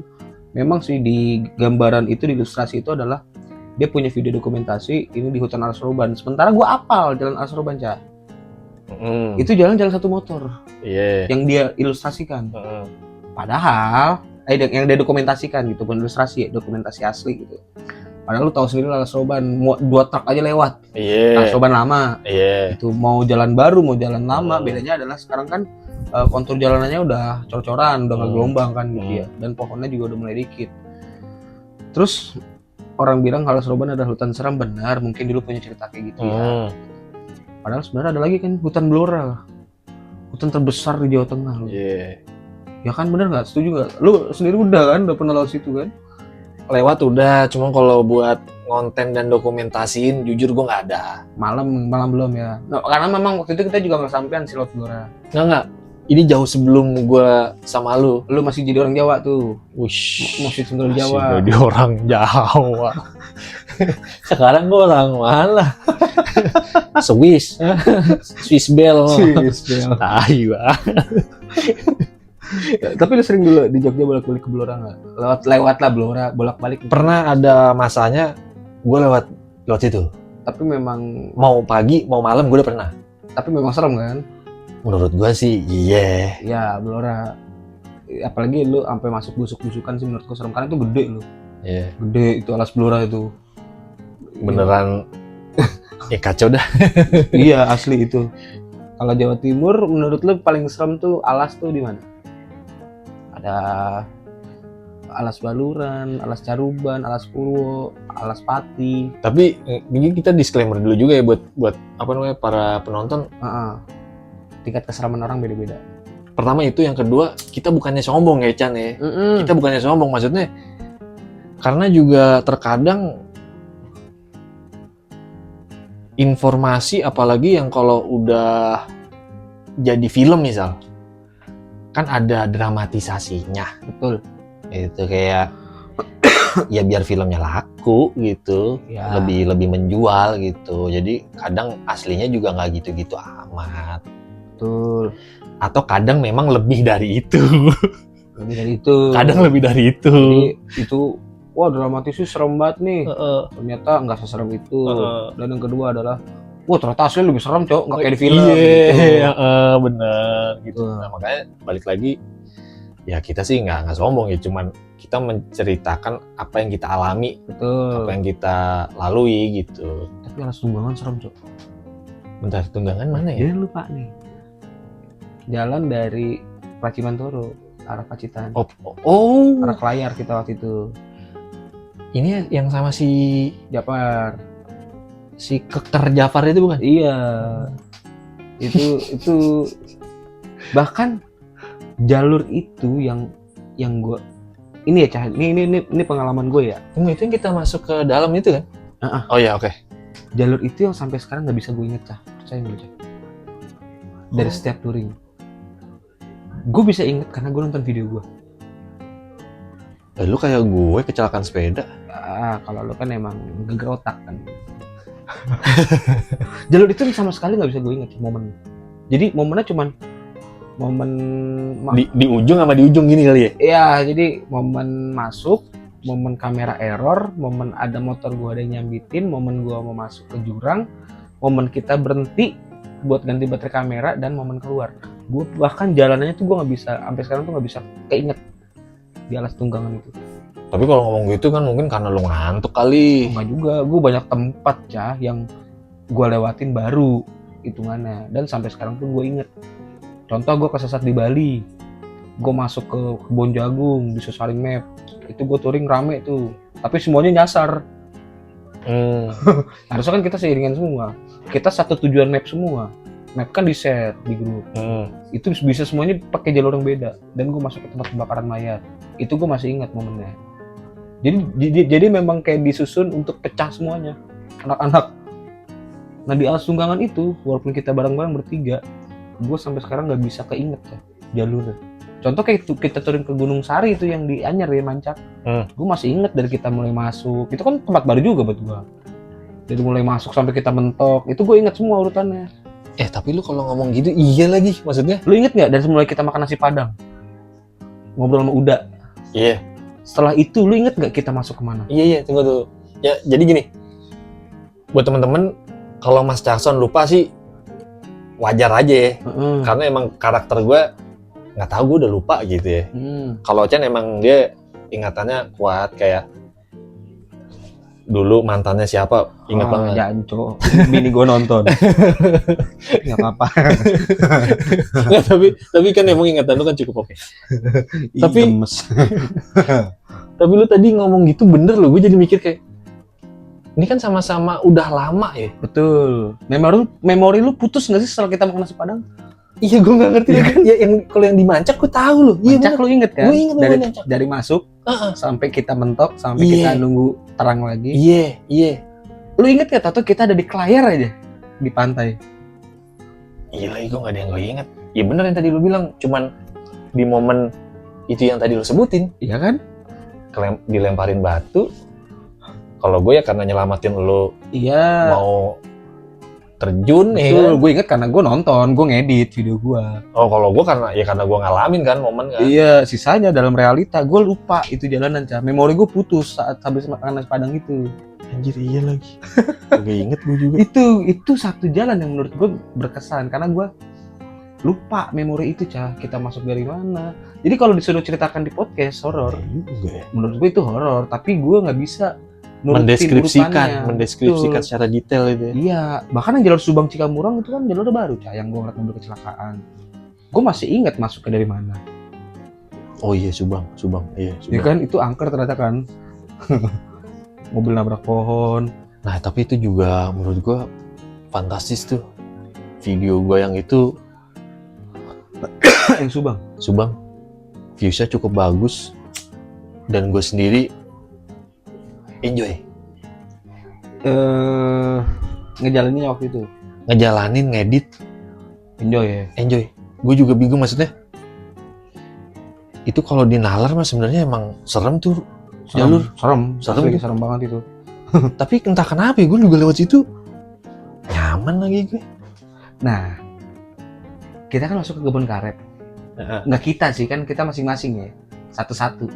memang sih di gambaran itu, di ilustrasi itu adalah dia punya video dokumentasi ini di hutan Alas Roban. Sementara gue apal jalan Alas Roban Cah. Itu jalan satu motor yang dia ilustrasikan. Padahal yang dia dokumentasikan gitu, bukan ilustrasi ya, dokumentasi asli gitu. Padahal lu tahu sendiri Alas Roban, 2 truk aja lewat. Alas Roban lama. Itu mau jalan baru, mau jalan lama, bedanya adalah sekarang kan kontur jalanannya udah cor-coran, udah nggak gelombang kan gitu ya. Dan pohonnya juga udah mulai dikit. Terus orang bilang kalau Seroban adalah hutan seram, benar, mungkin dulu punya cerita kayak gitu ya. Padahal sebenarnya ada lagi kan hutan Blora, hutan terbesar di Jawa Tengah. Iya. Ya kan, bener nggak? Setuju nggak? Lu sendiri udah kan, udah pernah lewat situ kan? Lewat udah, cuma kalau buat konten dan dokumentasiin jujur gue nggak ada. Malam belum ya. Nah, karena memang waktu itu kita juga nggak sampean sih lewat Blora. Nggak, ini jauh sebelum gue sama lu. Lu masih jadi orang Jawa tuh. Wush, Masih tinggal di Jawa. jadi orang Jawa. Sekarang gue orang mana? Swiss Bell. Tai banget. Tapi lu sering dulu di Jogja bolak-balik ke Blora nggak? Lewat lah Blora, bolak-balik. Pernah ada masanya gue lewat situ. Tapi memang Mau pagi, mau malam gue udah pernah. tapi memang serem kan? Menurut gue sih, iya. Ya Blora. Apalagi lu sampai masuk busuk-busukan sih menurutku serem, karena itu gede lu. Iya. Gede itu alas Blora itu. Beneran ya kacau dah. Iya, asli itu. Kalau Jawa Timur menurut lu paling serem tuh alas tuh di mana? Ada Alas Baluran, Alas Caruban, Alas Purwo, Alas Pati. Tapi ini kita disclaimer dulu juga ya buat apa namanya para penonton. Tingkat keseraman orang beda-beda. Pertama itu, yang kedua kita bukannya sombong ya Chan ya. Kita bukannya sombong, maksudnya karena juga terkadang informasi, apalagi yang kalau udah jadi film misal, kan ada dramatisasinya. Betul. Itu kayak ya biar filmnya laku gitu, Ya. lebih menjual gitu. Jadi kadang aslinya juga nggak gitu-gitu amat. Betul. Atau kadang memang lebih dari itu. Lebih dari itu. Kadang lebih dari itu. Jadi itu, wah dramatisnya serem banget nih. Ternyata nggak seserem itu. Dan yang kedua adalah, wah ternyata asli lebih serem cok, nggak kayak di film. Iya, bener gitu. Betul. Nah, makanya balik lagi, ya kita sih nggak sombong ya, cuman kita menceritakan apa yang kita alami, Betul. apa yang kita lalui gitu. Tapi Alas Tunggangan serem cok. Bentar, Tunggangan mana ya? Jangan lupa nih. Jalan dari Pacimantoro arah Pacitan. Oh, Arah Kelayar kita waktu itu. ini yang sama si Japar. Keker Jafar itu bukan? Iya. Itu bahkan jalur itu yang gue ini ya Cah, ini pengalaman gue ya. Itu yang kita masuk ke dalam itu kan? Oh ya, oke. Jalur itu yang sampai sekarang nggak bisa gue inget Cah. Percaya nggak Cah? Dari setiap touring. Gue bisa inget karena gue nonton video gue. Lu kayak gue kecelakaan sepeda. Kalau lu kan emang geger otak kan. Jalur itu sama sekali nggak bisa gue inget momen. Jadi momennya cuman momen Di ujung sama di ujung gini kali ya? Iya, jadi momen masuk, momen kamera error, momen ada motor gua ada yang nyambitin, momen gua mau masuk ke jurang, momen kita berhenti buat ganti baterai kamera, dan momen keluar. Gua bahkan jalanannya tuh gua nggak bisa, sampai sekarang tuh nggak bisa keinget di Alas Tunggangan itu. Tapi kalau ngomong gitu kan mungkin karena lu ngantuk kali. Enggak juga, gua banyak tempat Cah yang gua lewatin baru hitungannya, dan sampai sekarang pun gua inget. Contoh gue kesesat di Bali, gue masuk ke Kebon Jagung, disesarin map, itu gue touring rame tuh, tapi semuanya nyasar. Harusnya kan kita seiringan semua, kita satu tujuan map semua, map kan di share di grup, itu bisa semuanya pakai jalur yang beda, dan gue masuk ke tempat pembakaran mayat, itu gue masih ingat momennya. Jadi memang kayak disusun untuk pecah semuanya, anak-anak. Nah di Alas Tunggangan itu, walaupun kita bareng-bareng bertiga, gue sampai sekarang nggak bisa keinget ya jalurnya. Contoh kayak kita turun ke Gunung Sari itu yang di Anyer ya, Mancak. Gue masih inget dari kita mulai masuk, itu kan tempat baru juga buat gue. Dari mulai masuk sampai kita mentok, itu gue inget semua urutannya. Tapi lu kalau ngomong gitu iya lagi, maksudnya? Lu inget nggak dari mulai kita makan nasi Padang, ngobrol sama Uda? Iya. Setelah itu lu inget nggak kita masuk kemana? Iya, tunggu tuh. Ya jadi gini, buat temen-temen, kalau Mas Carson lupa sih wajar aja ya, karena emang karakter gue nggak tahu, gue udah lupa gitu ya. Kalau Chan emang dia ingatannya kuat, kayak dulu mantannya siapa ingat banget. Janco, bini gue nonton. Nggak apa-apa. Nggak, tapi kan emang ingatan lu kan cukup oke. Tapi lu tadi ngomong gitu bener loh, gue jadi mikir kayak Ini kan sama-sama udah lama ya. Betul. Memori lu putus nggak sih setelah kita makan nasi Padang? Iya, gue nggak ngerti lagi. Ya, yang kalau yang di Mancak gue tahu loh. Iya, Mancak lu inget kan? Gue inget Dari masuk sampai kita mentok, sampai Iya. kita nunggu terang lagi. Iya. Lu inget gak Tato kita ada di Kelayar aja di pantai? Iya lagi, gue nggak ada yang gue inget. Ya bener yang tadi lu bilang, cuman di momen itu yang tadi lu sebutin, Iya kan? dilemparin batu. Kalau gue ya karena nyelamatin lu Iya. mau terjun ya. Betul, Kan? gue inget karena gue nonton, gue ngedit video gue. Oh, kalau gue karena gue ngalamin kan momen kan. Iya, sisanya dalam realita gue lupa itu jalanan, Cah. Memori gue putus saat habis makan nasi Padang itu. Anjir, iya lagi. Gak inget gue juga. Itu satu jalan yang menurut gue berkesan karena gue lupa memori itu, Cah. Kita masuk dari mana? Jadi kalau disuruh ceritakan di podcast horor, Juga ya. menurut gue itu horor, tapi gue nggak bisa nurutin urutannya. mendeskripsikan Betul. secara detail itu ya. Iya, bahkan yang jalur Subang Cikamurang itu kan jalur baru, Cah, yang gue ngeliat mobil kecelakaan. Gue masih ingat masuknya dari mana. Oh iya, Subang. Iya, Ya kan itu angker ternyata kan. Mobil nabrak pohon. Nah, tapi itu juga menurut gue fantastis tuh. Video gue yang itu Yang Subang, viewsnya cukup bagus dan gue sendiri enjoy Ngejalaninnya waktu itu. ngejalanin, ngedit, Enjoy ya. enjoy. Gue juga bingung maksudnya. Itu kalau di nalar mah sebenarnya emang serem tuh jalur. Serem Serem. serem banget itu. Tapi entah kenapa ya, gue juga lewat situ nyaman lagi gue. Nah, kita kan masuk ke kebun karet. Nggak kita sih, kan kita masing-masing ya. Satu-satu.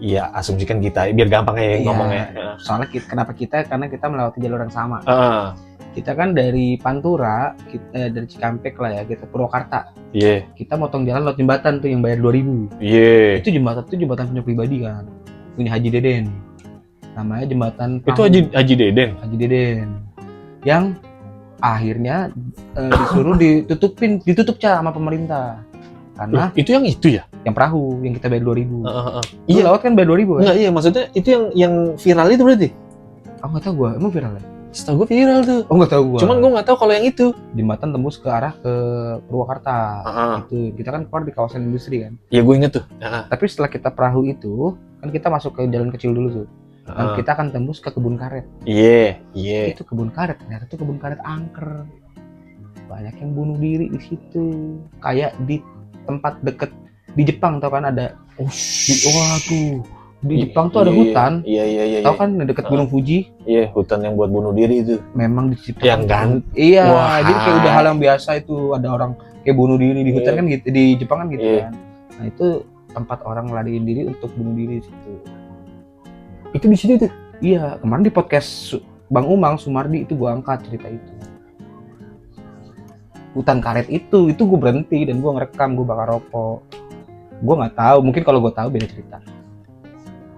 Iya, asumsikan kita biar gampang ya Iya. ngomongnya. Soalnya kenapa kita? Karena kita melewati jalur yang sama. Heeh. Kita kan dari Pantura, dari Cikampek lah ya, kita Purwakarta. Iya. Kita motong jalan lewat jembatan tuh yang bayar 2.000. Iya. Itu jembatan punya pribadi kan. Punya Haji Deden. Namanya jembatan Itu Pahung. Haji Deden. Haji Deden. Yang akhirnya disuruh ditutup Cah sama pemerintah. Karena Itu yang itu ya? yang perahu yang kita bayar 2.000. Iya. Iya, lewat kan bayar 2.000 kan? Enggak, iya maksudnya itu yang viral itu berarti. Aku nggak tahu gua, emang viral ya? Setahu gue viral tuh. Oh nggak tahu gua. Cuman gue nggak tahu kalau yang itu. Jembatan tembus ke arah ke Purwakarta. Itu kita kan keluar di kawasan industri kan. Iya, gue inget tuh. Tapi setelah kita perahu itu, kan kita masuk ke jalan kecil dulu tuh. Dan kita akan tembus ke kebun karet. Iya. Itu kebun karet, ternyata itu kebun karet angker. Banyak yang bunuh diri di situ. Kayak di tempat deket di Jepang, tau kan ada. Di Jepang tuh ada hutan. Iya. Tahu kan dekat Gunung Fuji? Iya, hutan yang buat bunuh diri itu. Memang diciptakan. Yang ganteng. Iya, Wah. jadi kayak udah hal yang biasa itu, ada orang kayak bunuh diri di hutan Iya. kan gitu, di Jepang kan gitu Iya. kan. Nah, itu tempat orang melariin diri untuk bunuh diri di situ. Itu di situ tuh. Iya, kemarin di podcast Bang Umang Sumardi itu gua angkat cerita itu. Hutan karet itu gue berhenti dan gua ngerekam, gua bakar rokok. Gua nggak tahu, mungkin kalau gua tahu beda cerita.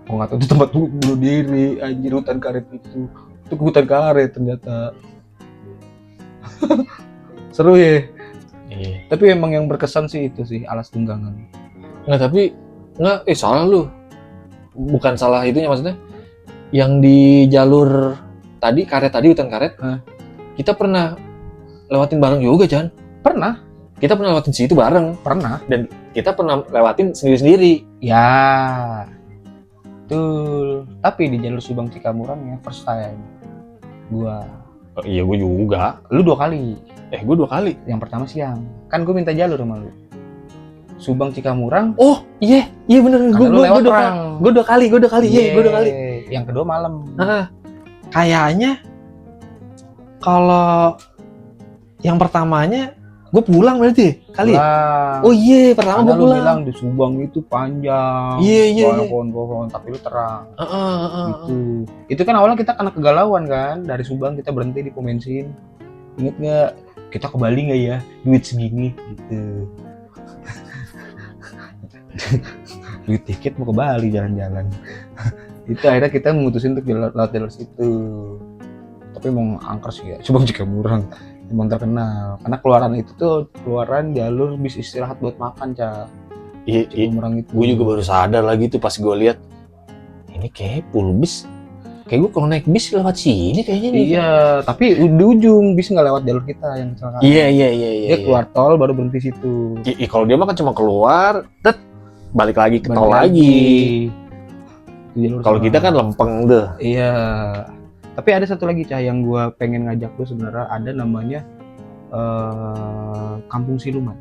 Gua nggak tahu itu tempat bunuh diri, anjir hutan karet itu. Itu hutan karet ternyata. Seru ya. Iya. Tapi emang yang berkesan sih itu sih, Alas Tunggangan. Salah lu. Bukan salah itunya maksudnya. Yang di jalur tadi, hutan karet. Kita pernah lewatin bareng juga, Chan. Pernah. Kita pernah lewatin situ bareng. Pernah. Dan kita pernah lewatin sendiri-sendiri. Ya. Betul. Tapi di jalur Subang Cikamurang ya first time. Gua. Oh, iya, gue juga. Lu 2 kali. Gue 2 kali. Yang pertama siang. Kan gue minta jalur sama lu. Subang Cikamurang. Oh, iya bener. Gue lewat orang. Gue 2 kali. Iya, gue 2 kali. Yang kedua malam. Kayaknya kalau yang pertamanya gue pulang berarti kali. Pulang. Oh iya, pertama gue Karena lu pulang. bilang di Subang itu panjang. Iya. Banyak pohon-pohon, tapi lu terang. Gitu. Itu kan awalnya kita kena kegalauan kan. Dari Subang kita berhenti di pom bensin. Ingat nggak? Kita ke Bali nggak ya? Duit segini gitu. Duit tiket mau ke Bali jalan-jalan. Itu akhirnya kita memutusin untuk lewat jalur situ. Tapi emang angker sih ya. Subang Cikamurang emang terkenal. Karena keluaran itu tuh keluaran jalur bis istirahat buat makan, Cak. Iya. Cikamurang itu. Gue juga baru sadar lagi tuh pas gue lihat ini kayak full bis. Kayak gue kalau naik bis lewat sini kayaknya nih. Iya, tapi di ujung bis nggak lewat jalur kita yang kecelakaan. Iya. Dia keluar tol baru berhenti situ. Kalau dia mah kan cuma keluar, balik lagi ke Balik tol lagi. Di jalur Kalau sana. kita kan lempeng tuh. Iya. Tapi ada satu lagi Cah yang gue pengen ngajak lu sebenarnya, ada namanya Kampung Siluman.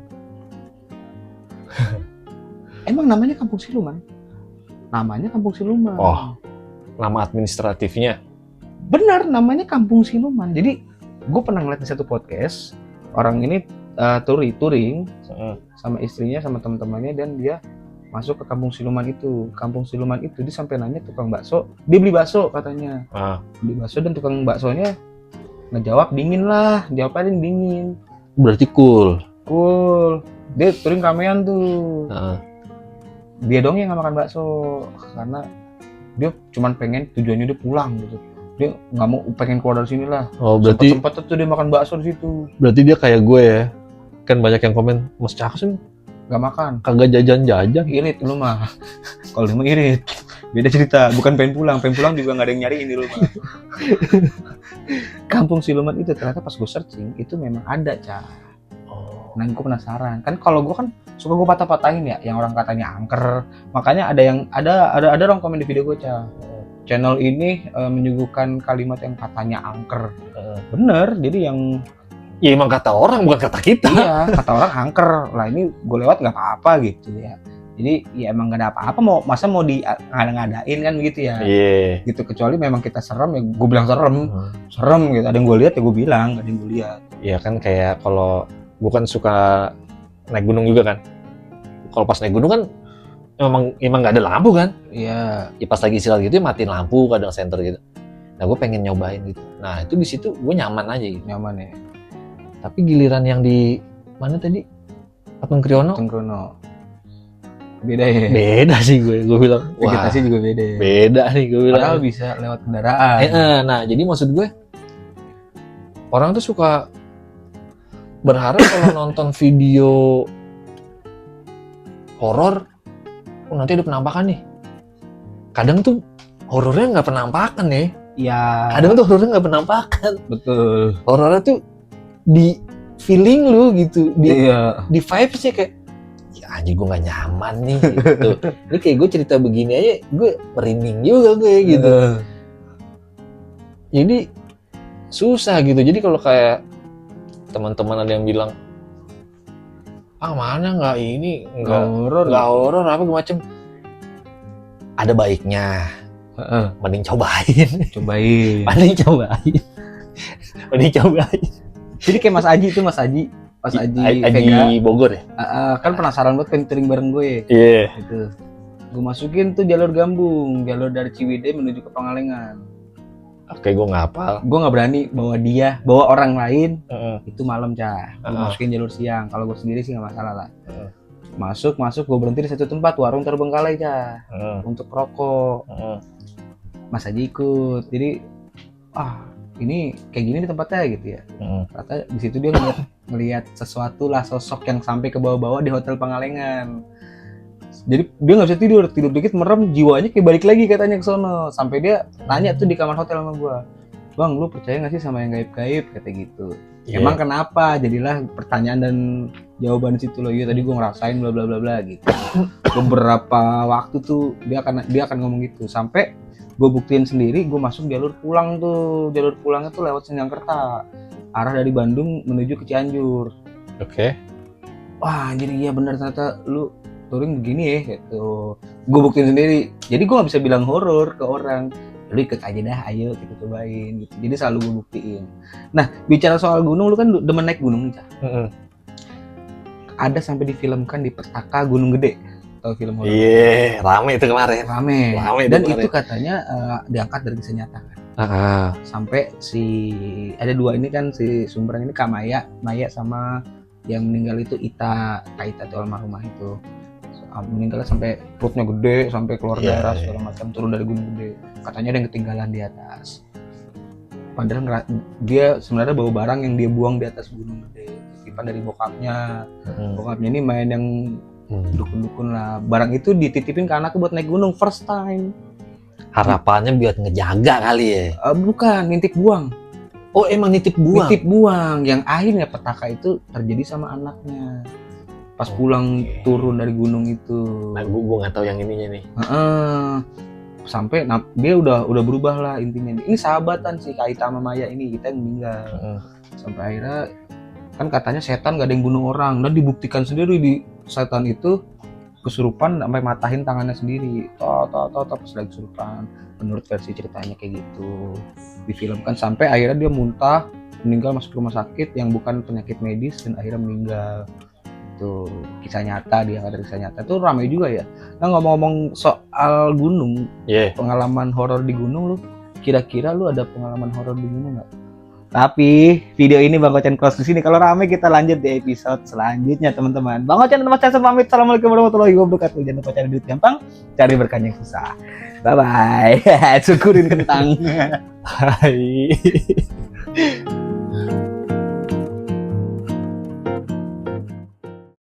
Emang namanya Kampung Siluman? Namanya Kampung Siluman. Oh, nama administratifnya. Benar, namanya Kampung Siluman. Jadi gue pernah ngeliat di satu podcast, orang ini touring sama istrinya sama teman-temannya, dan dia masuk ke Kampung Siluman itu. Kampung Siluman itu dia sampai nanya tukang bakso, dia beli bakso katanya. Beli bakso dan tukang baksonya ngejawab dingin lah, jawabnya dingin. Berarti cool. Dia touring ramean tuh. Dia dong yang nggak makan bakso karena dia cuman pengen, tujuannya dia pulang gitu. Dia nggak mau, pengen keluar dari sini lah. Oh, berarti Sempet tuh dia makan bakso di situ. berarti dia kayak gue ya. Kan banyak yang komen, Mas Caksim Nggak makan. kagak jajan-jajan. Irit lu mah. Kalau dia mah irit. Beda cerita. Bukan pengen pulang juga nggak ada yang nyariin di rumah. Kampung Siluman itu ternyata pas gue searching itu memang ada, Cah. Nah, gue penasaran. Kan kalau gue kan suka gue patah-patahin ya, yang orang katanya angker. Makanya ada orang komen di video gue, Cah. Channel ini menyuguhkan kalimat yang katanya angker. Bener, jadi yang Ya emang kata orang, bukan kata kita. iya, kata orang angker. Lah ini gue lewat nggak apa-apa gitu ya. Jadi ya emang nggak ada apa-apa, masa mau di ngadain kan begitu ya. Iya. Gitu, kecuali memang kita serem ya gue bilang serem gitu. Ada yang gue lihat ya gue bilang, ada yang gue lihat. Iya kan kayak kalau gue kan suka naik gunung juga kan. Kalau pas naik gunung kan emang nggak ada lampu kan. Iya. Ya pas lagi istirahat gitu ya matiin lampu kadang senter gitu. Nah gue pengen nyobain gitu. Nah itu di situ gue nyaman aja gitu. Nyaman ya. Tapi giliran yang di mana tadi? Patung Kriono? Beda ya. Beda sih gue bilang. Wah, Vegetasi juga beda ya. beda nih gue bilang. Padahal bisa lewat kendaraan. Nah jadi maksud gue orang tuh suka berharap kalau nonton video horor, nanti ada penampakan nih. Kadang tuh horornya nggak penampakan nih. Iya. Kadang tuh horornya nggak penampakan. Betul. Horornya tuh di feeling lu gitu, Iya. di vibes-nya kayak ya anjir gue nggak nyaman nih gitu. Ini kayak gue cerita begini aja gue merinding juga gue gitu. Jadi susah gitu. Jadi kalau kayak teman-teman ada yang bilang mana nggak ini nggak horor apa macam, ada baiknya mending cobain. Mending cobain. Jadi kayak Mas Aji itu, Mas Aji Vega Bogor ya. Kan penasaran banget pengen touring bareng gue. Iya. Gitu. Gue masukin tuh jalur gambung, jalur dari Ciwidey menuju ke Pangalengan. Oke, gue nggak hafal. Gue nggak berani bawa orang lain. Itu malam, Cah. Gue masukin jalur siang. Kalau gue sendiri sih nggak masalah lah. Masuk, gue berhenti di satu tempat, warung terbengkalai, Cah. Untuk rokok. Mas Aji ikut. Jadi, ini kayak gini di tempatnya gitu ya. Ternyata di situ dia ngelihat sesuatu lah, sosok yang sampai ke bawah-bawah di Hotel Pangalengan. Jadi dia nggak bisa tidur dikit merem, jiwanya kayak balik lagi katanya ke sono. Sampai dia nanya tuh di kamar hotel sama gua, "Bang, lu percaya nggak sih sama yang gaib-gaib?" kata gitu. Yeah. Emang kenapa? Jadilah pertanyaan dan jawaban situ loh. Iya tadi gua ngerasain bla bla bla bla gitu. Beberapa waktu tuh dia akan ngomong gitu sampai gue buktiin sendiri. Gue masuk jalur pulang tuh, jalur pulangnya tuh lewat Sindangkerta, arah dari Bandung menuju ke Cianjur. Oke. Wah jadi iya benar, ternyata lu touring begini ya gitu. Gue buktiin sendiri, jadi gue nggak bisa bilang horor ke orang. Lu ikut aja dah, ayo kita cobain gitu. Jadi selalu gue buktiin. Nah bicara soal gunung, lu kan demen naik gunung nih, Cak. Ada sampai difilmkan di Petaka Gunung Gede. Tahu film horor? Iya, rame itu kemarin. Rame. Dan itu katanya diangkat dari kisah nyata kan. Sampai ada dua ini kan, si sumberan ini Kak Maya sama yang meninggal itu Ita itu almarhumah itu. Meninggalnya sampai perutnya gede, sampai keluar darah segala macam, turun dari gunung gede. Katanya ada yang ketinggalan di atas. Padahal dia sebenarnya bawa barang yang dia buang di atas gunung gede. Titipan dari bokapnya. Bokapnya ini main yang dukun-dukun lah. Barang itu dititipin ke anaknya buat naik gunung first time. Harapannya biar ngejaga kali ya. Bukan, nitip buang. Oh emang nitip buang? Nitip buang, yang akhirnya petaka itu terjadi sama anaknya. Pas pulang turun dari gunung itu. Nah gue nggak tahu yang ininya nih. Sampai dia udah berubah lah intinya. Ini sahabatan sih Kaita sama Maya ini, kita yang meninggal. Sampai akhirnya kan katanya setan gak ada yang bunuh orang, dan dibuktikan sendiri di setan itu kesurupan sampai matahin tangannya sendiri. Pas lagi kesurupan. Menurut versi ceritanya kayak gitu. Difilmkan sampai akhirnya dia muntah, meninggal, masuk rumah sakit yang bukan penyakit medis dan akhirnya meninggal. Itu kisah nyata, dia ada kisah nyata. Itu ramai juga ya. Nah, ngomong-ngomong soal gunung, pengalaman horor di gunung, lu kira-kira lu ada pengalaman horor di gunung nggak? Tapi video ini Bang Kocan close di sini. Kalau ramai kita lanjut di episode selanjutnya teman-teman. Bang Kocan dan Mas Casan pamit. Assalamualaikum warahmatullahi wabarakatuh. Jangan lupa cari duit gampang, cari berkahnya susah. Bye bye. Syukurin kentang. Hai.